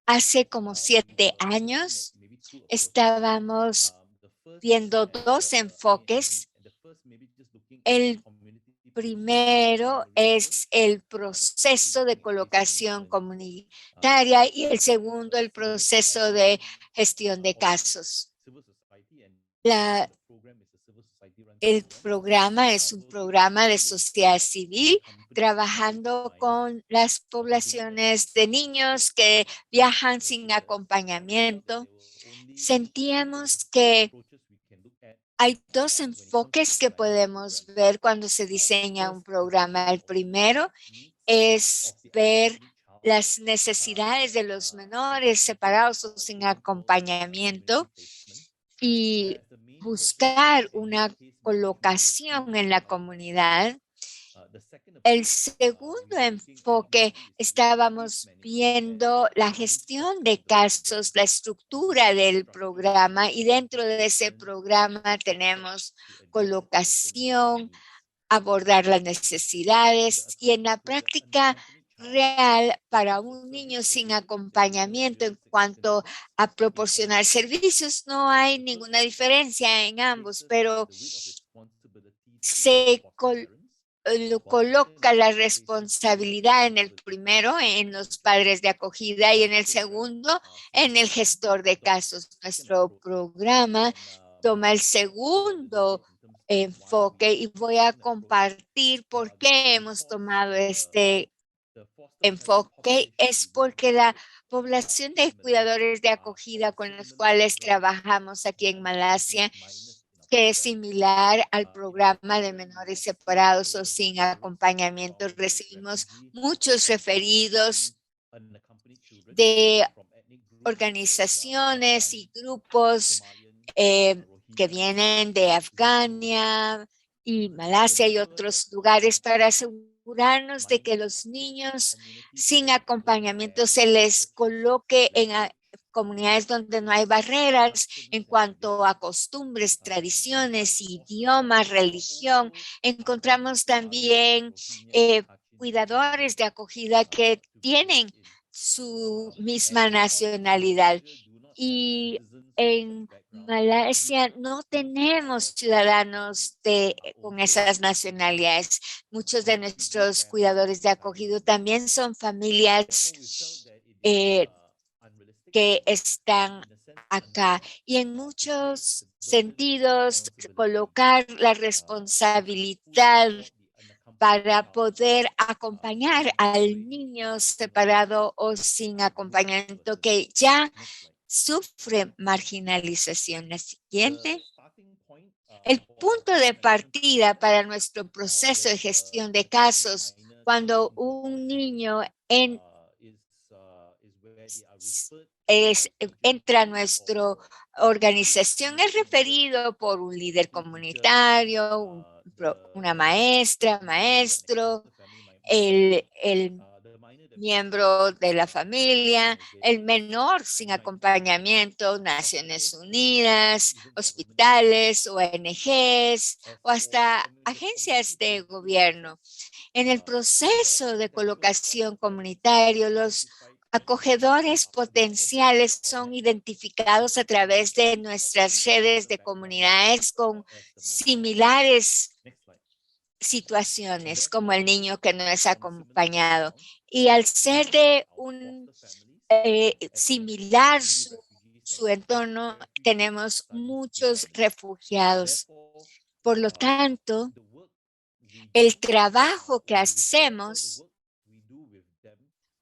hace como 7 años. Estábamos viendo 2 enfoques. El primero es el proceso de colocación comunitaria y el segundo el proceso de gestión de casos. El programa es un programa de sociedad civil trabajando con las poblaciones de niños que viajan sin acompañamiento. Sentíamos que hay 2 enfoques que podemos ver cuando se diseña un programa. El primero es ver las necesidades de los menores separados o sin acompañamiento y buscar una colocación en la comunidad. El segundo enfoque, estábamos viendo la gestión de casos, la estructura del programa, y dentro de ese programa tenemos colocación, abordar las necesidades, y en la práctica real para un niño sin acompañamiento en cuanto a proporcionar servicios no hay ninguna diferencia en ambos, pero se coloca la responsabilidad en el primero, en los padres de acogida, y en el segundo, en el gestor de casos. Nuestro programa toma el segundo enfoque y voy a compartir por qué hemos tomado este enfoque. Es porque la población de cuidadores de acogida con los cuales trabajamos aquí en Malasia, que es similar al programa de menores separados o sin acompañamiento, recibimos muchos referidos de organizaciones y grupos que vienen de Afganistán y Malasia y otros lugares para asegurar asegurarnos de que los niños sin acompañamiento se les coloque en comunidades donde no hay barreras en cuanto a costumbres, tradiciones, idiomas, religión. Encontramos también cuidadores de acogida que tienen su misma nacionalidad. Y en Malasia no tenemos ciudadanos con esas nacionalidades. Muchos de nuestros cuidadores de acogida también son familias que están acá. Y en muchos sentidos, colocar la responsabilidad para poder acompañar al niño separado o sin acompañamiento que ya sufre marginalización. La siguiente. El punto de partida para nuestro proceso de gestión de casos cuando un niño entra a nuestra organización es referido por un líder comunitario, una maestra, maestro, el miembro de la familia, el menor sin acompañamiento, Naciones Unidas, hospitales, ONGs o hasta agencias de gobierno. En el proceso de colocación comunitario, los acogedores potenciales son identificados a través de nuestras redes de comunidades con similares situaciones, como el niño que no es acompañado. Y al ser de un similar su entorno, tenemos muchos refugiados. Por lo tanto, el trabajo que hacemos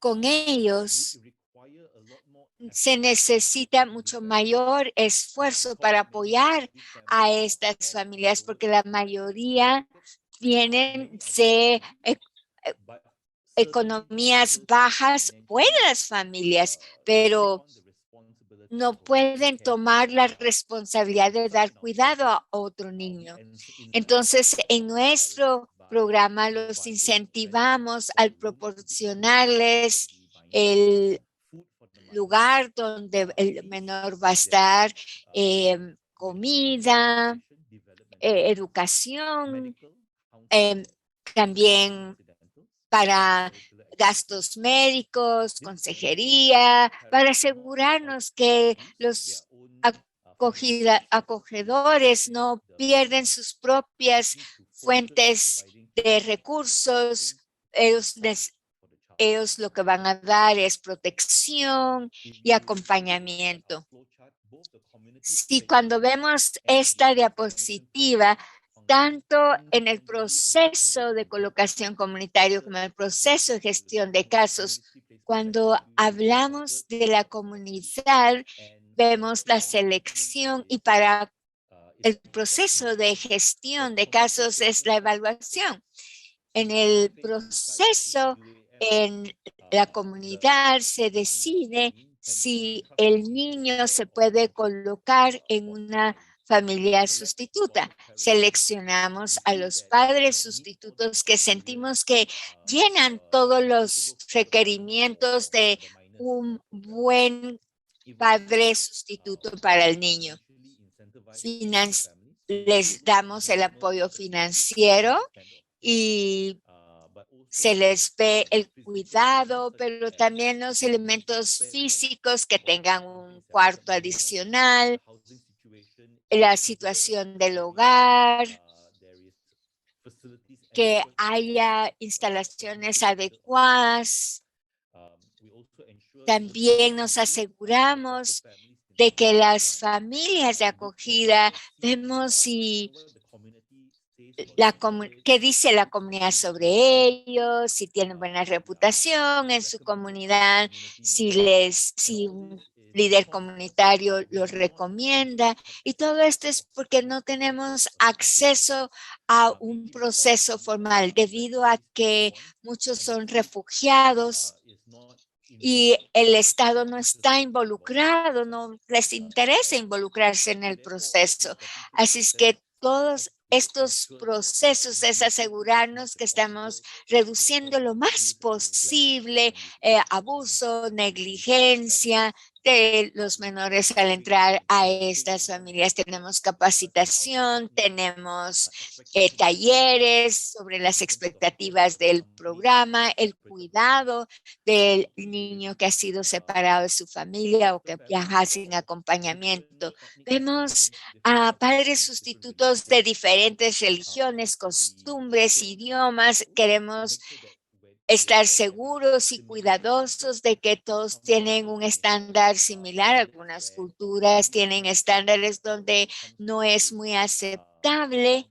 con ellos se necesita mucho mayor esfuerzo para apoyar a estas familias, porque la mayoría vienen de economías bajas, buenas familias, pero no pueden tomar la responsabilidad de dar cuidado a otro niño. Entonces, en nuestro programa los incentivamos al proporcionarles el lugar donde el menor va a estar, comida, educación, también para gastos médicos, consejería, para asegurarnos que los acogedores no pierden sus propias fuentes de recursos. Ellos lo que van a dar es protección y acompañamiento. Si cuando vemos esta diapositiva, tanto en el proceso de colocación comunitario como en el proceso de gestión de casos, cuando hablamos de la comunidad, vemos la selección y para el proceso de gestión de casos es la evaluación. En el proceso, en la comunidad se decide si el niño se puede colocar en una familia sustituta. Seleccionamos a los padres sustitutos que sentimos que llenan todos los requerimientos de un buen padre sustituto para el niño. Les damos el apoyo financiero y se les ve el cuidado, pero también los elementos físicos, que tengan un cuarto adicional, la situación del hogar, que haya instalaciones adecuadas. También nos aseguramos de que las familias de acogida, vemos si qué dice la comunidad sobre ellos, si tienen buena reputación en su comunidad, si un líder comunitario los recomienda. Y todo esto es porque no tenemos acceso a un proceso formal debido a que muchos son refugiados y el Estado no está involucrado, no les interesa involucrarse en el proceso. Así es que todos estos procesos es asegurarnos que estamos reduciendo lo más posible abuso, negligencia de los menores al entrar a estas familias. Tenemos capacitación, tenemos talleres sobre las expectativas del programa, el cuidado del niño que ha sido separado de su familia o que viaja sin acompañamiento. Vemos a padres sustitutos de diferentes religiones, costumbres, idiomas. Queremos estar seguros y cuidadosos de que todos tienen un estándar similar. Algunas culturas tienen estándares donde no es muy aceptable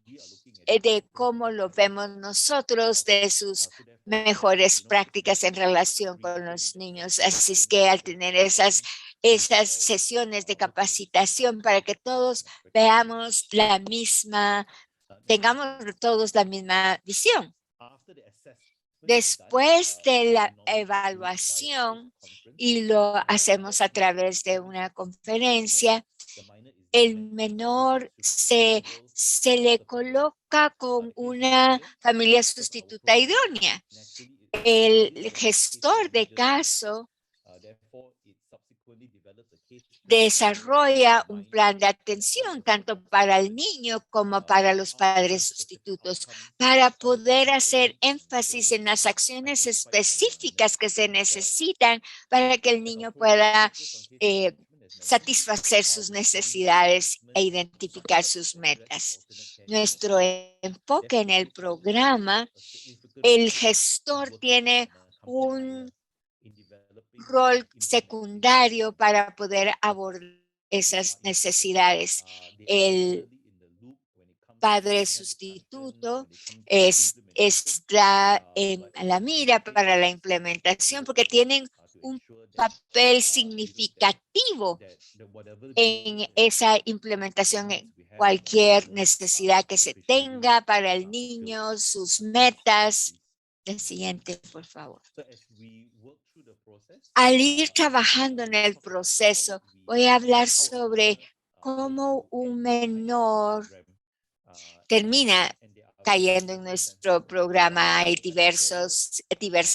de cómo lo vemos nosotros, de sus mejores prácticas en relación con los niños. Así es que al tener esas sesiones de capacitación para que todos veamos tengamos todos la misma visión. Después de la evaluación, y lo hacemos a través de una conferencia, el menor se le coloca con una familia sustituta idónea. El gestor de caso desarrolla un plan de atención tanto para el niño como para los padres sustitutos para poder hacer énfasis en las acciones específicas que se necesitan para que el niño pueda satisfacer sus necesidades e identificar sus metas. Nuestro enfoque en el programa, el gestor tiene un rol secundario para poder abordar esas necesidades. El padre sustituto está en la mira para la implementación porque tienen un papel significativo en esa implementación, en cualquier necesidad que se tenga para el niño, sus metas. El siguiente, por favor. Al ir trabajando en el proceso, voy a hablar sobre cómo un menor termina cayendo en nuestro programa. Hay diversas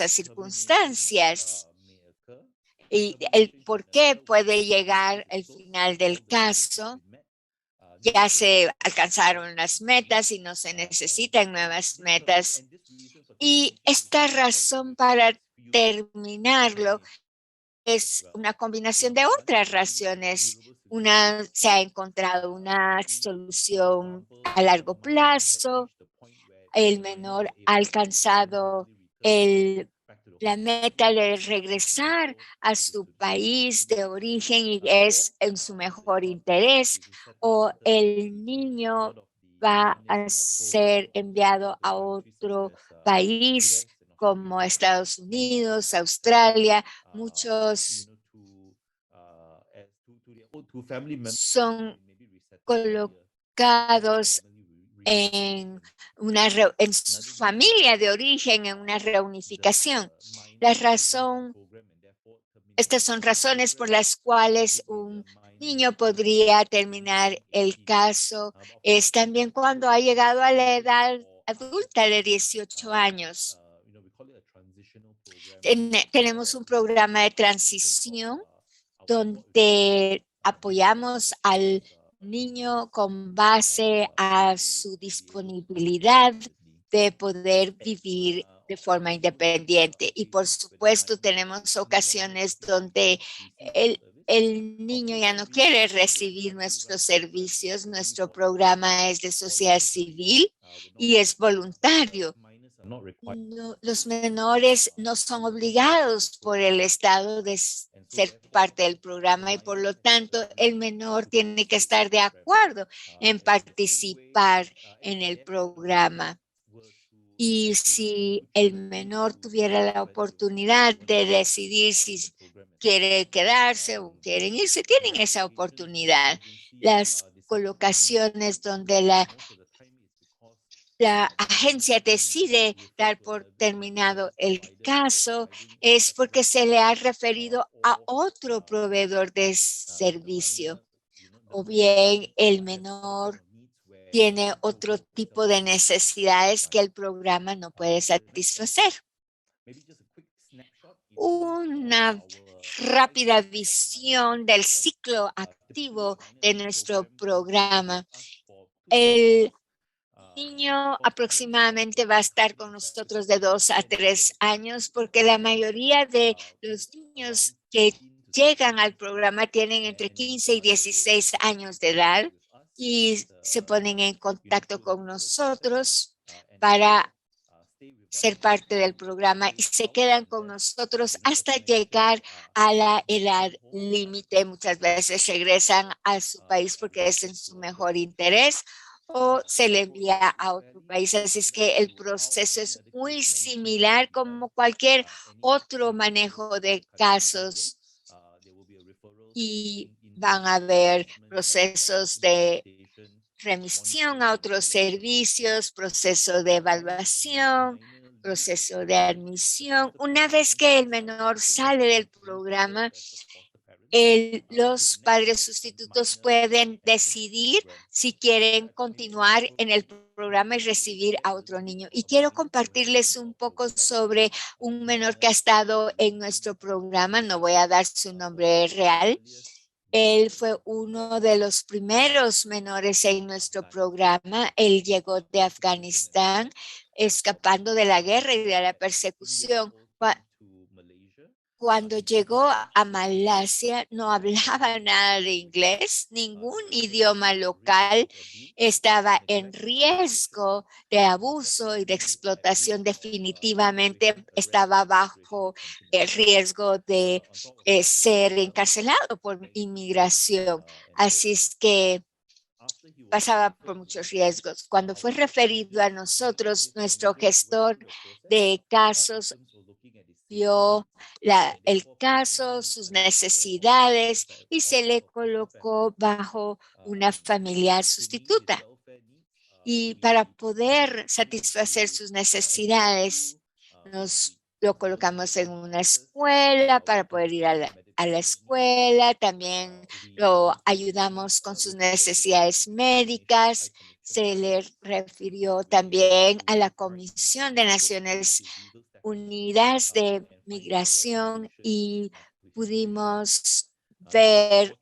circunstancias y el por qué puede llegar al final del caso. Ya se alcanzaron las metas y no se necesitan nuevas metas. Y esta razón para terminarlo es una combinación de otras razones. Se ha encontrado una solución a largo plazo. El menor ha alcanzado la meta de regresar a su país de origen y es en su mejor interés, o el niño va a ser enviado a otro país como Estados Unidos, Australia. Muchos son colocados en su familia de origen, en una reunificación. Estas son razones por las cuales un niño podría terminar el caso. Es también cuando ha llegado a la edad adulta de 18 años. Tenemos un programa de transición donde apoyamos al niño con base a su disponibilidad de poder vivir de forma independiente. Y por supuesto tenemos ocasiones donde el niño ya no quiere recibir nuestros servicios. Nuestro programa es de sociedad civil y es voluntario. No, los menores no son obligados por el Estado de ser parte del programa y por lo tanto el menor tiene que estar de acuerdo en participar en el programa. Y si el menor tuviera la oportunidad de decidir si quiere quedarse o quieren irse, tienen esa oportunidad. Las colocaciones donde la agencia decide dar por terminado el caso es porque se le ha referido a otro proveedor de servicio, o bien el menor tiene otro tipo de necesidades que el programa no puede satisfacer. Una rápida visión del ciclo activo de nuestro programa. El niño aproximadamente va a estar con nosotros de 2 a 3 años, porque la mayoría de los niños que llegan al programa tienen entre 15 y 16 años de edad y se ponen en contacto con nosotros para ser parte del programa y se quedan con nosotros hasta llegar a la edad límite. Muchas veces regresan a su país porque es en su mejor interés o se le envía a otro país. Así es que el proceso es muy similar como cualquier otro manejo de casos y van a haber procesos de remisión a otros servicios, proceso de evaluación, proceso de admisión. Una vez que el menor sale del programa, los padres sustitutos pueden decidir si quieren continuar en el programa y recibir a otro niño. Y quiero compartirles un poco sobre un menor que ha estado en nuestro programa. No voy a dar su nombre real. Él fue uno de los primeros menores en nuestro programa. Él llegó de Afganistán, escapando de la guerra y de la persecución. Cuando llegó a Malasia no hablaba nada de inglés, ningún idioma local, estaba en riesgo de abuso y de explotación. Definitivamente estaba bajo el riesgo de ser encarcelado por inmigración. Así es que pasaba por muchos riesgos. Cuando fue referido a nosotros, nuestro gestor de casos vio el caso, sus necesidades y se le colocó bajo una familiar sustituta. Y para poder satisfacer sus necesidades, nos lo colocamos en una escuela para poder ir a la escuela. También lo ayudamos con sus necesidades médicas. Se le refirió también a la Comisión de Naciones Unidas de Migración y pudimos ver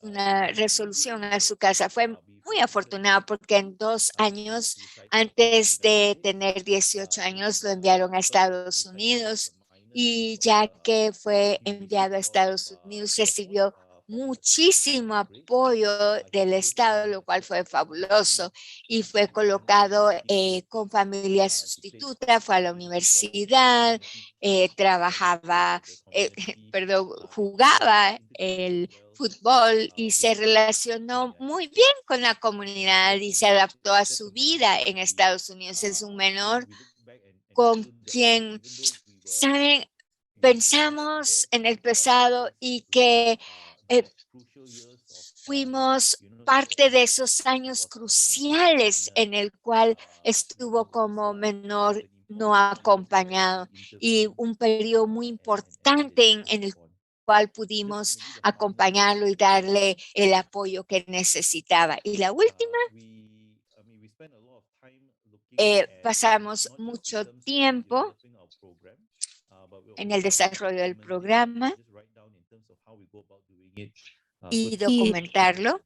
una resolución a su casa. Fue muy afortunado porque en 2 años, antes de tener 18 años, lo enviaron a Estados Unidos y ya que fue enviado a Estados Unidos, recibió muchísimo apoyo del Estado, lo cual fue fabuloso, y fue colocado con familia sustituta, fue a la universidad, trabajaba, perdón, jugaba el fútbol y se relacionó muy bien con la comunidad y se adaptó a su vida en Estados Unidos. Es un menor con quien, ¿saben? Pensamos en el pasado y que fuimos parte de esos años cruciales en el cual estuvo como menor no acompañado y un periodo muy importante en el cual pudimos acompañarlo y darle el apoyo que necesitaba. Y la última, pasamos mucho tiempo en el desarrollo del programa y documentarlo.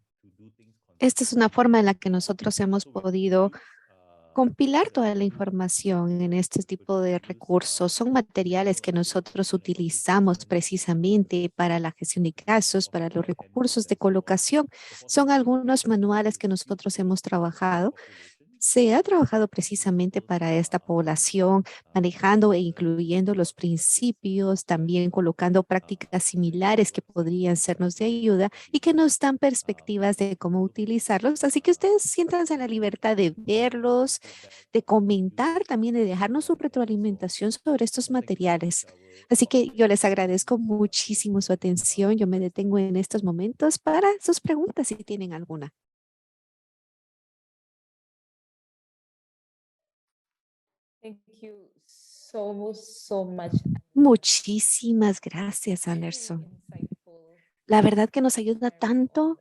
Esta es una forma en la que nosotros hemos podido compilar toda la información en este tipo de recursos. Son materiales que nosotros utilizamos precisamente para la gestión de casos, para los recursos de colocación. Son algunos manuales que nosotros hemos trabajado. Se ha trabajado precisamente para esta población, manejando e incluyendo los principios, también colocando prácticas similares que podrían sernos de ayuda y que nos dan perspectivas de cómo utilizarlos. Así que ustedes siéntanse en la libertad de verlos, de comentar, también de dejarnos su retroalimentación sobre estos materiales. Así que yo les agradezco muchísimo su atención. Yo me detengo en estos momentos para sus preguntas si tienen alguna. Thank you so much. Muchísimas gracias, Anderson. La verdad que nos ayuda tanto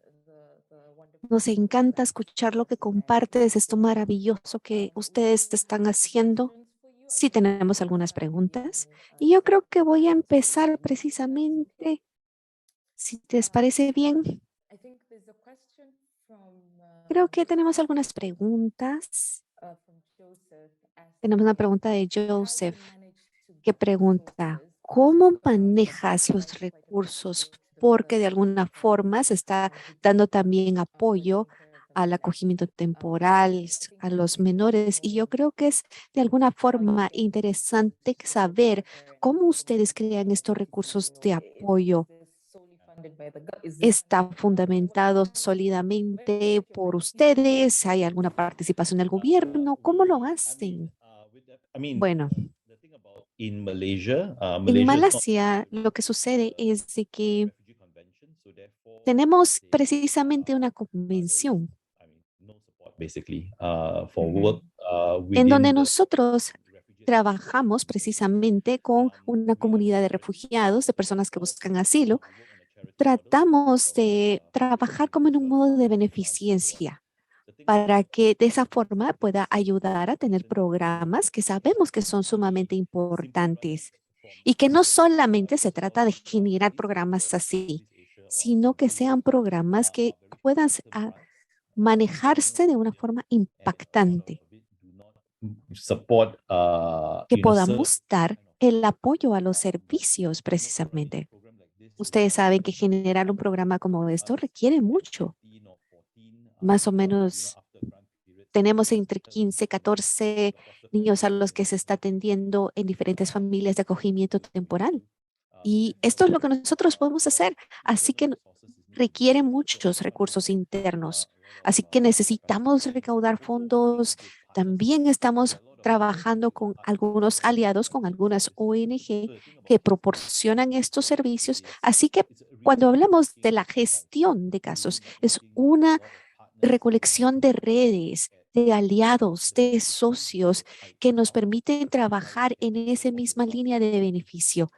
Nos encanta escuchar lo que compartes, esto maravilloso que ustedes están haciendo. Sí tenemos algunas preguntas y yo creo que voy a empezar precisamente, si te parece bien. Creo que tenemos algunas preguntas. Tenemos una pregunta de Joseph que pregunta, ¿cómo manejas los recursos? Porque de alguna forma se está dando también apoyo al acogimiento temporal a los menores. Y yo creo que es de alguna forma interesante saber cómo ustedes crean estos recursos de apoyo. ¿Está fundamentado sólidamente por ustedes? ¿Hay alguna participación del gobierno? ¿Cómo lo hacen? Bueno, In Malaysia, en Malaysia is not Malasia lo que sucede es de que tenemos precisamente una convención basically for work en donde within the nosotros trabajamos precisamente con una comunidad de refugiados, de personas que buscan asilo. Tratamos de trabajar como en un modo de beneficencia para que de esa forma pueda ayudar a tener programas que sabemos que son sumamente importantes y que no solamente se trata de generar programas así, sino que sean programas que puedan manejarse de una forma impactante, support que podamos dar el apoyo a los servicios precisamente. Ustedes saben que generar un programa como esto requiere mucho. Más o menos tenemos entre 15 y 14 niños a los que se está atendiendo en diferentes familias de acogimiento temporal. Y esto es lo que nosotros podemos hacer. Así que requiere muchos recursos internos. Así que necesitamos recaudar fondos. También estamos trabajando con algunos aliados, con algunas ONG que proporcionan estos servicios. Así que cuando hablamos de la gestión de casos, es una recolección de redes, de aliados, de socios que nos permiten trabajar en esa misma línea de beneficio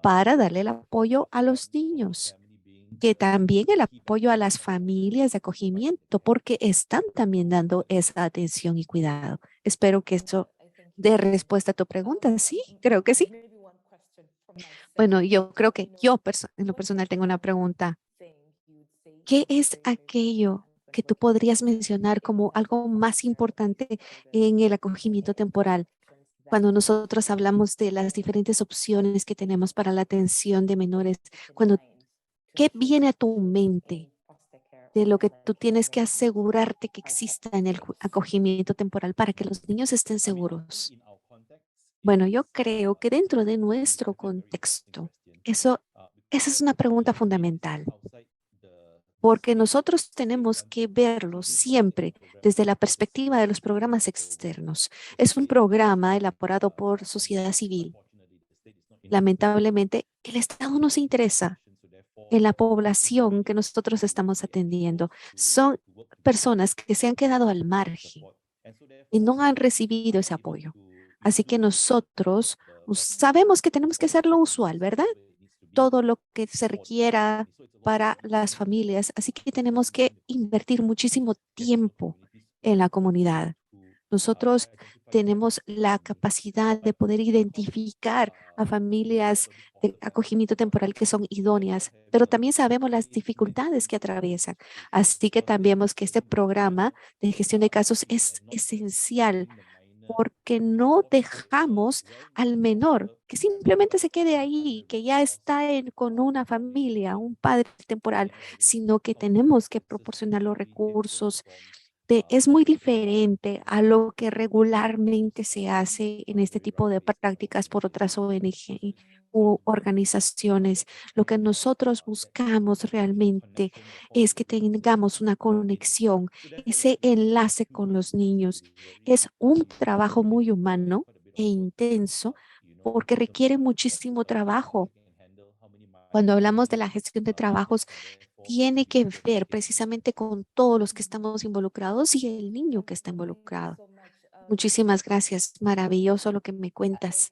para darle el apoyo a los niños, que también el apoyo a las familias de acogimiento, porque están también dando esa atención y cuidado. Espero que eso dé respuesta a tu pregunta. Sí, creo que sí. Bueno, yo creo que en lo personal tengo una pregunta. ¿Qué es aquello que tú podrías mencionar como algo más importante en el acogimiento temporal? Cuando nosotros hablamos de las diferentes opciones que tenemos para la atención de menores, ¿qué viene a tu mente de lo que tú tienes que asegurarte que exista en el acogimiento temporal para que los niños estén seguros? Bueno, yo creo que dentro de nuestro contexto, esa es una pregunta fundamental, porque nosotros tenemos que verlo siempre desde la perspectiva de los programas externos. Es un programa elaborado por sociedad civil. Lamentablemente, el Estado no se interesa en la población que nosotros estamos atendiendo. Son personas que se han quedado al margen y no han recibido ese apoyo. Así que nosotros sabemos que tenemos que hacer lo usual, ¿verdad? Todo lo que se requiera para las familias. Así que tenemos que invertir muchísimo tiempo en la comunidad. Nosotros tenemos la capacidad de poder identificar a familias de acogimiento temporal que son idóneas, pero también sabemos las dificultades que atraviesan. Así que también vemos que este programa de gestión de casos es esencial porque no dejamos al menor que simplemente se quede ahí, que ya está con una familia, un padre temporal, sino que tenemos que proporcionar los recursos. Es muy diferente a lo que regularmente se hace en este tipo de prácticas por otras ONG u organizaciones. Lo que nosotros buscamos realmente es que tengamos una conexión, ese enlace con los niños. Es un trabajo muy humano e intenso porque requiere muchísimo trabajo. Cuando hablamos de la gestión de trabajos, tiene que ver precisamente con todos los que estamos involucrados y el niño que está involucrado. Muchísimas gracias. Maravilloso lo que me cuentas.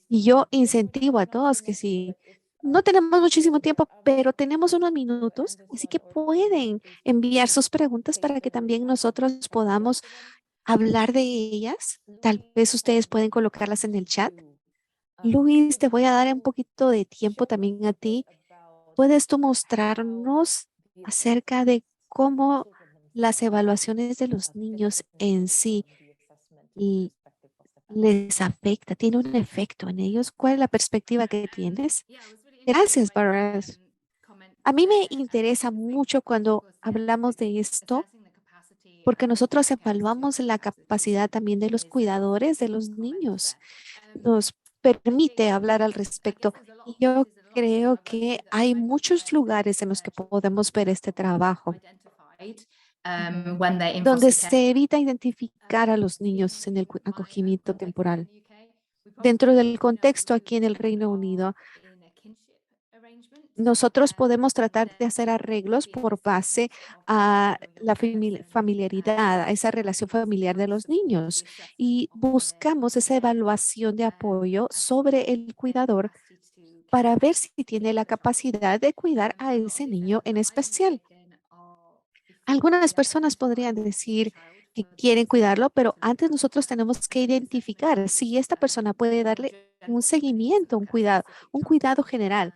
Y yo incentivo a todos que si No tenemos muchísimo tiempo, pero tenemos unos minutos, así que pueden enviar sus preguntas para que también nosotros podamos hablar de ellas. Tal vez ustedes pueden colocarlas en el chat. Luis, te voy a dar un poquito de tiempo también a ti. ¿Puedes tú mostrarnos acerca de cómo las evaluaciones de los niños en sí y les afecta? ¿Tiene un efecto en ellos? ¿Cuál es la perspectiva que tienes? Gracias, Barbara. A mí me interesa mucho cuando hablamos de esto, porque nosotros evaluamos la capacidad también de los cuidadores de los niños. Nos permite hablar al respecto. Y yo creo que hay muchos lugares en los que podemos ver este trabajo, donde se evita identificar a los niños en el acogimiento temporal. Dentro del contexto aquí en el Reino Unido, nosotros podemos tratar de hacer arreglos por base a la familiaridad, a esa relación familiar de los niños y buscamos esa evaluación de apoyo sobre el cuidador para ver si tiene la capacidad de cuidar a ese niño en especial. Algunas personas podrían decir que quieren cuidarlo, pero antes nosotros tenemos que identificar si esta persona puede darle un seguimiento, un cuidado general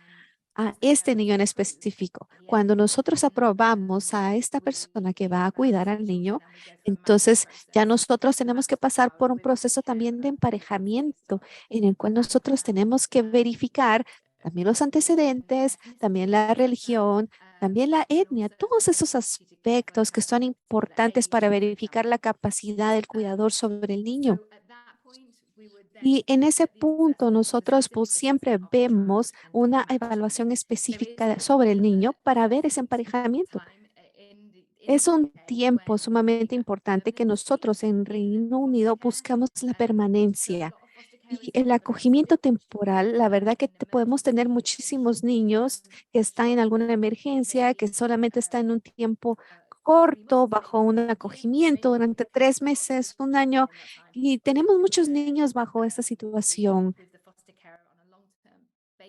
a este niño en específico. Cuando nosotros aprobamos a esta persona que va a cuidar al niño, entonces ya nosotros tenemos que pasar por un proceso también de emparejamiento en el cual nosotros tenemos que verificar también los antecedentes, también la religión, también la etnia, todos esos aspectos que son importantes para verificar la capacidad del cuidador sobre el niño. Y en ese punto nosotros pues, siempre vemos una evaluación específica sobre el niño para ver ese emparejamiento. Es un tiempo sumamente importante que nosotros en Reino Unido buscamos la permanencia. Y el acogimiento temporal, la verdad que podemos tener muchísimos niños que están en alguna emergencia, que solamente están en un tiempo corto bajo un acogimiento durante 3 meses, un año, y tenemos muchos niños bajo esta situación.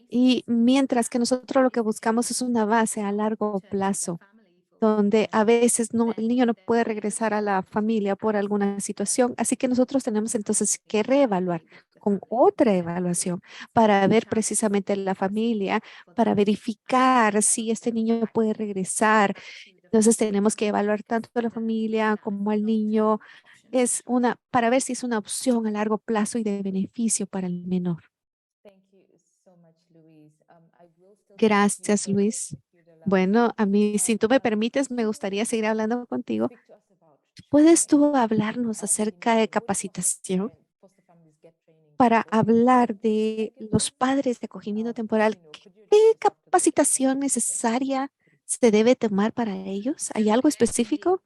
Y mientras que nosotros lo que buscamos es una base a largo plazo donde a veces no, el niño no puede regresar a la familia por alguna situación. Así que nosotros tenemos entonces que reevaluar con otra evaluación para ver precisamente la familia, para verificar si este niño puede regresar. Entonces tenemos que evaluar tanto a la familia como al niño. Para ver si es una opción a largo plazo y de beneficio para el menor. Gracias, Luis. Bueno, a mí, si tú me permites, me gustaría seguir hablando contigo. ¿Puedes tú hablarnos acerca de capacitación para hablar de los padres de acogimiento temporal? ¿Qué capacitación necesaria se debe tomar para ellos? ¿Hay algo específico?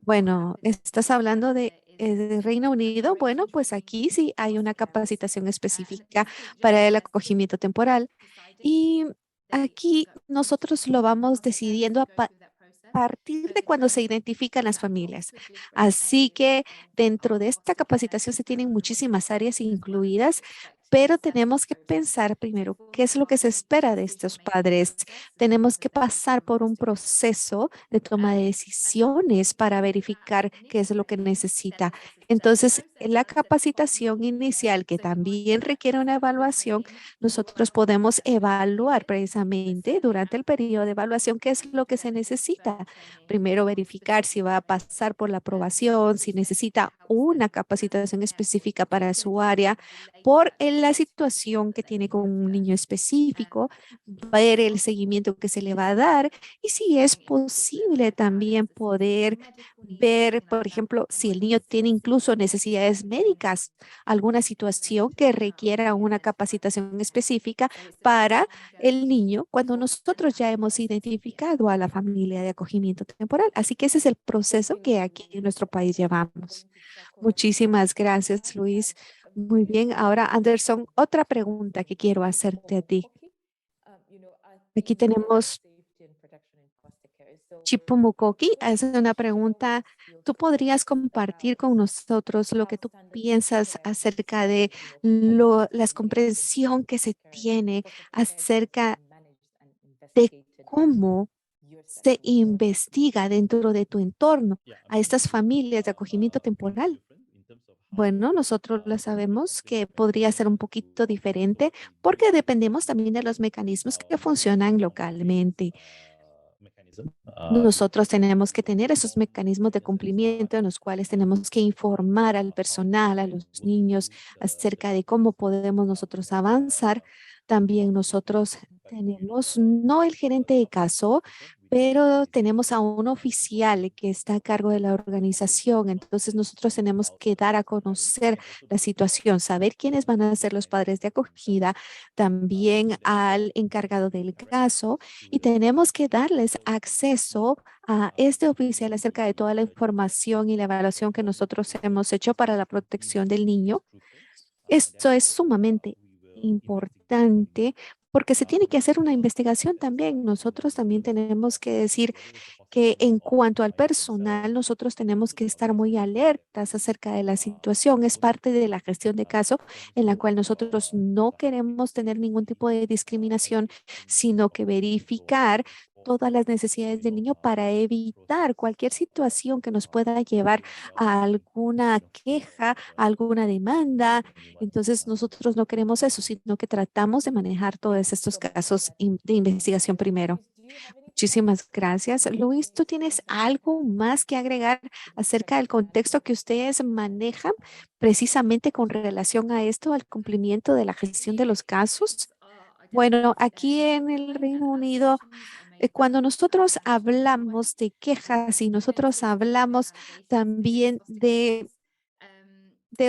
Bueno, estás hablando de Reino Unido. Bueno, pues aquí sí hay una capacitación específica para el acogimiento temporal. Y aquí nosotros lo vamos decidiendo a partir de cuando se identifican las familias. Así que dentro de esta capacitación se tienen muchísimas áreas incluidas, pero tenemos que pensar primero qué es lo que se espera de estos padres. Tenemos que pasar por un proceso de toma de decisiones para verificar qué es lo que necesita. Entonces, en la capacitación inicial, que también requiere una evaluación, nosotros podemos evaluar precisamente durante el periodo de evaluación qué es lo que se necesita. Primero verificar si va a pasar por la aprobación, si necesita una capacitación específica para su área, por la situación que tiene con un niño específico, ver el seguimiento que se le va a dar y si es posible también poder ver, por ejemplo, si el niño tiene incluso necesidades médicas, alguna situación que requiera una capacitación específica para el niño cuando nosotros ya hemos identificado a la familia de acogimiento temporal. Así que ese es el proceso que aquí en nuestro país llevamos. Muchísimas gracias, Luis. Muy bien. Ahora, Anderson, otra pregunta que quiero hacerte a ti. Aquí tenemos Chipumukoki hace una pregunta. ¿Tú podrías compartir con nosotros lo que tú piensas acerca de la comprensión que se tiene acerca de cómo se investiga dentro de tu entorno a estas familias de acogimiento temporal? Bueno, nosotros lo sabemos que podría ser un poquito diferente porque dependemos también de los mecanismos que funcionan localmente. Nosotros tenemos que tener esos mecanismos de cumplimiento en los cuales tenemos que informar al personal, a los niños, acerca de cómo podemos nosotros avanzar. También nosotros tenemos, no el gerente de caso, pero tenemos a un oficial que está a cargo de la organización. Entonces nosotros tenemos que dar a conocer la situación, saber quiénes van a ser los padres de acogida, también al encargado del caso, y tenemos que darles acceso a este oficial acerca de toda la información y la evaluación que nosotros hemos hecho para la protección del niño. Esto es sumamente importante porque se tiene que hacer una investigación también. Nosotros también tenemos que decir que en cuanto al personal, nosotros tenemos que estar muy alertas acerca de la situación. Es parte de la gestión de caso en la cual nosotros no queremos tener ningún tipo de discriminación, sino que verificar todas las necesidades del niño para evitar cualquier situación que nos pueda llevar a alguna queja, a alguna demanda. Entonces, nosotros no queremos eso, sino que tratamos de manejar todos estos casos de investigación primero. Muchísimas gracias. Luis, ¿tú tienes algo más que agregar acerca del contexto que ustedes manejan precisamente con relación a esto, al cumplimiento de la gestión de los casos? Bueno, aquí en el Reino Unido, cuando nosotros hablamos de quejas y nosotros hablamos también de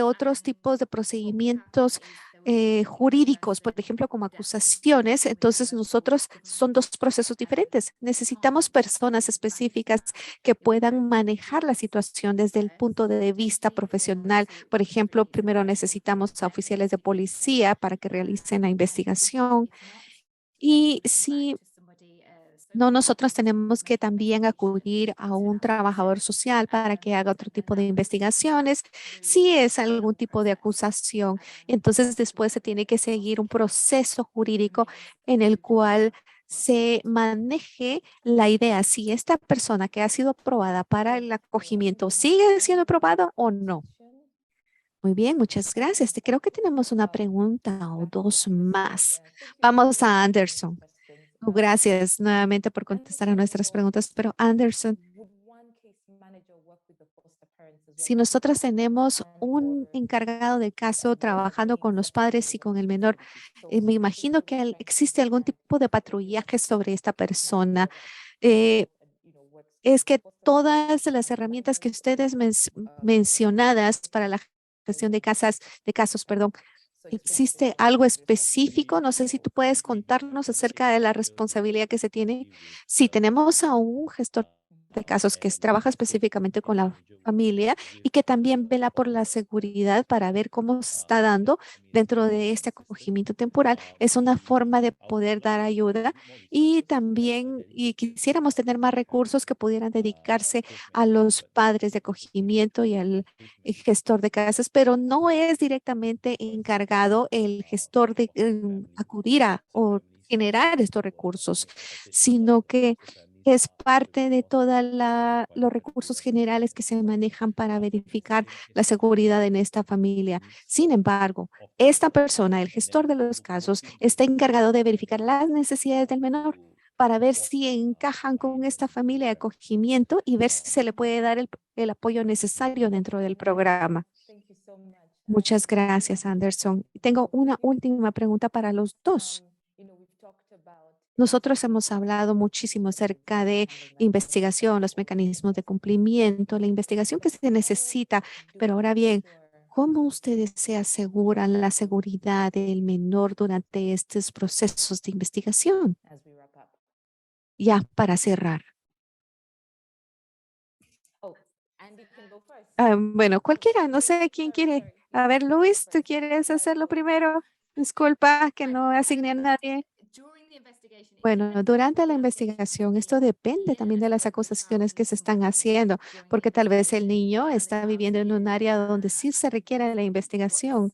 otros tipos de procedimientos jurídicos, por ejemplo, como acusaciones, entonces nosotros son dos procesos diferentes. Necesitamos personas específicas que puedan manejar la situación desde el punto de vista profesional. Por ejemplo, primero necesitamos a oficiales de policía para que realicen la investigación. Y si no, nosotros tenemos que también acudir a un trabajador social para que haga otro tipo de investigaciones. Si es algún tipo de acusación, entonces después se tiene que seguir un proceso jurídico en el cual se maneje la idea si esta persona que ha sido aprobada para el acogimiento sigue siendo aprobada o no. Muy bien, muchas gracias. Creo que tenemos una pregunta o dos más. Vamos a Anderson. Gracias nuevamente por contestar a nuestras preguntas, pero Anderson, si nosotros tenemos un encargado de caso trabajando con los padres y con el menor, me imagino que existe algún tipo de patrullaje sobre esta persona. Eh, es que todas las herramientas que ustedes mencionadas para la gestión de casos, perdón, ¿existe algo específico? No sé si tú puedes contarnos acerca de la responsabilidad que se tiene. Si tenemos a un gestor de casos que trabaja específicamente con la familia y que también vela por la seguridad para ver cómo se está dando dentro de este acogimiento temporal, es una forma de poder dar ayuda y también y quisiéramos tener más recursos que pudieran dedicarse a los padres de acogimiento y al gestor de casas, pero no es directamente encargado el gestor de acudir a o generar estos recursos, sino que es parte de todos los recursos generales que se manejan para verificar la seguridad en esta familia. Sin embargo, esta persona, el gestor de los casos, está encargado de verificar las necesidades del menor para ver si encajan con esta familia de acogimiento y ver si se le puede dar el apoyo necesario dentro del programa. Muchas gracias, Anderson. Tengo una última pregunta para los dos. Nosotros hemos hablado muchísimo acerca de investigación, los mecanismos de cumplimiento, la investigación que se necesita, pero ahora bien, ¿cómo ustedes se aseguran la seguridad del menor durante estos procesos de investigación? Ya para cerrar. Bueno, cualquiera, no sé quién quiere. A ver, Luis, ¿tú quieres hacerlo primero? Disculpa que no asigné a nadie. Bueno, durante la investigación, esto depende también de las acusaciones que se están haciendo, porque tal vez el niño está viviendo en un área donde sí se requiere la investigación.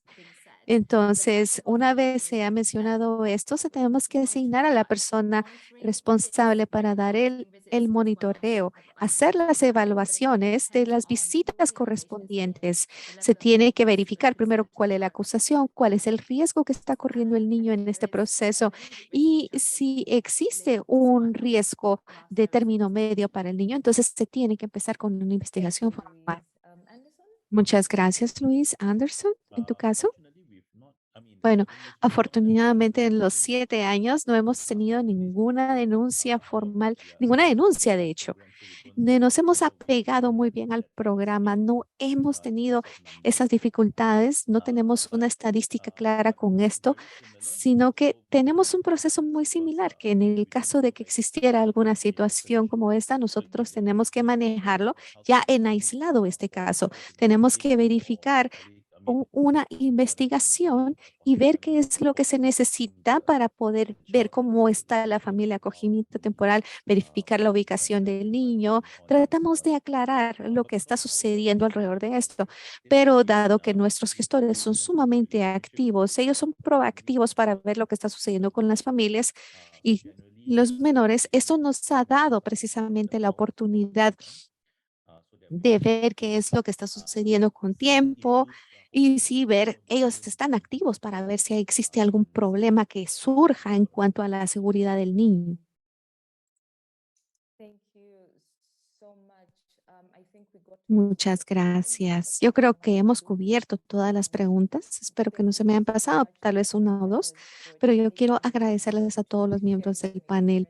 Entonces, una vez se ha mencionado esto, se tenemos que asignar a la persona responsable para dar el monitoreo, hacer las evaluaciones de las visitas correspondientes. Se tiene que verificar primero cuál es la acusación, cuál es el riesgo que está corriendo el niño en este proceso y si existe un riesgo de término medio para el niño, entonces se tiene que empezar con una investigación formal. Muchas gracias, Luis Anderson. En tu caso. Bueno, afortunadamente en los 7 años no hemos tenido ninguna denuncia formal, ninguna denuncia de hecho. Nos hemos apegado muy bien al programa, no hemos tenido esas dificultades, no tenemos una estadística clara con esto, sino que tenemos un proceso muy similar, que en el caso de que existiera alguna situación como esta, nosotros tenemos que manejarlo ya en aislado este caso. Tenemos que verificar una investigación y ver qué es lo que se necesita para poder ver cómo está la familia, acogimiento temporal, verificar la ubicación del niño. Tratamos de aclarar lo que está sucediendo alrededor de esto, pero dado que nuestros gestores son sumamente activos, ellos son proactivos para ver lo que está sucediendo con las familias y los menores, esto nos ha dado precisamente la oportunidad de ver qué es lo que está sucediendo con tiempo y sí ver, ellos están activos para ver si existe algún problema que surja en cuanto a la seguridad del niño. Muchas gracias. Yo creo que hemos cubierto todas las preguntas. Espero que no se me hayan pasado, tal vez una o dos, pero yo quiero agradecerles a todos los miembros del panel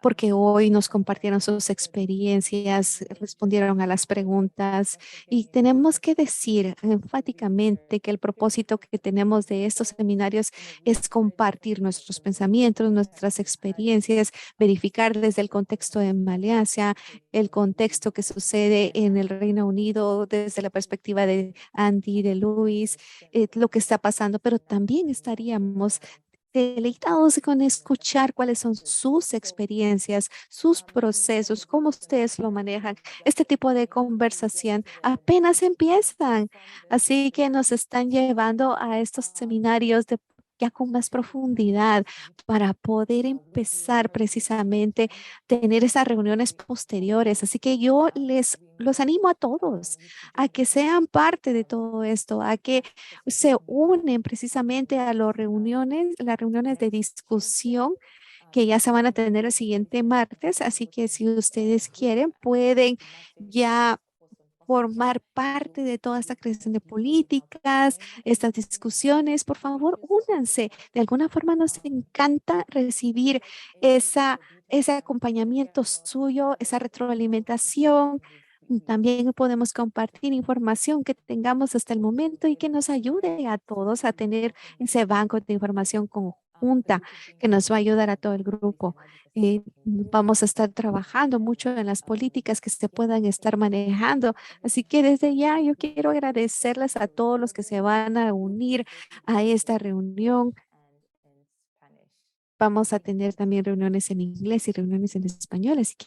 porque hoy nos compartieron sus experiencias, respondieron a las preguntas y tenemos que decir enfáticamente que el propósito que tenemos de estos seminarios es compartir nuestros pensamientos, nuestras experiencias, verificar desde el contexto de Malasia, el contexto que sucede en el Reino Unido desde la perspectiva de Andy, de Luis, lo que está pasando, pero también estaríamos deleitados con escuchar cuáles son sus experiencias, sus procesos, cómo ustedes lo manejan. Este tipo de conversación apenas empiezan, así que nos están llevando a estos seminarios de ya con más profundidad para poder empezar precisamente tener esas reuniones posteriores. Así que yo los animo a todos a que sean parte de todo esto, a que se unen precisamente a las reuniones de discusión que ya se van a tener el siguiente martes. Así que si ustedes quieren, pueden ya formar parte de toda esta creación de políticas, estas discusiones. Por favor, únanse. De alguna forma nos encanta recibir ese acompañamiento suyo, esa retroalimentación. También podemos compartir información que tengamos hasta el momento y que nos ayude a todos a tener ese banco de información conjunta que nos va a ayudar a todo el grupo. Vamos a estar trabajando mucho en las políticas que se puedan estar manejando. Así que desde ya yo quiero agradecerles a todos los que se van a unir a esta reunión. Vamos a tener también reuniones en inglés y reuniones en español, así que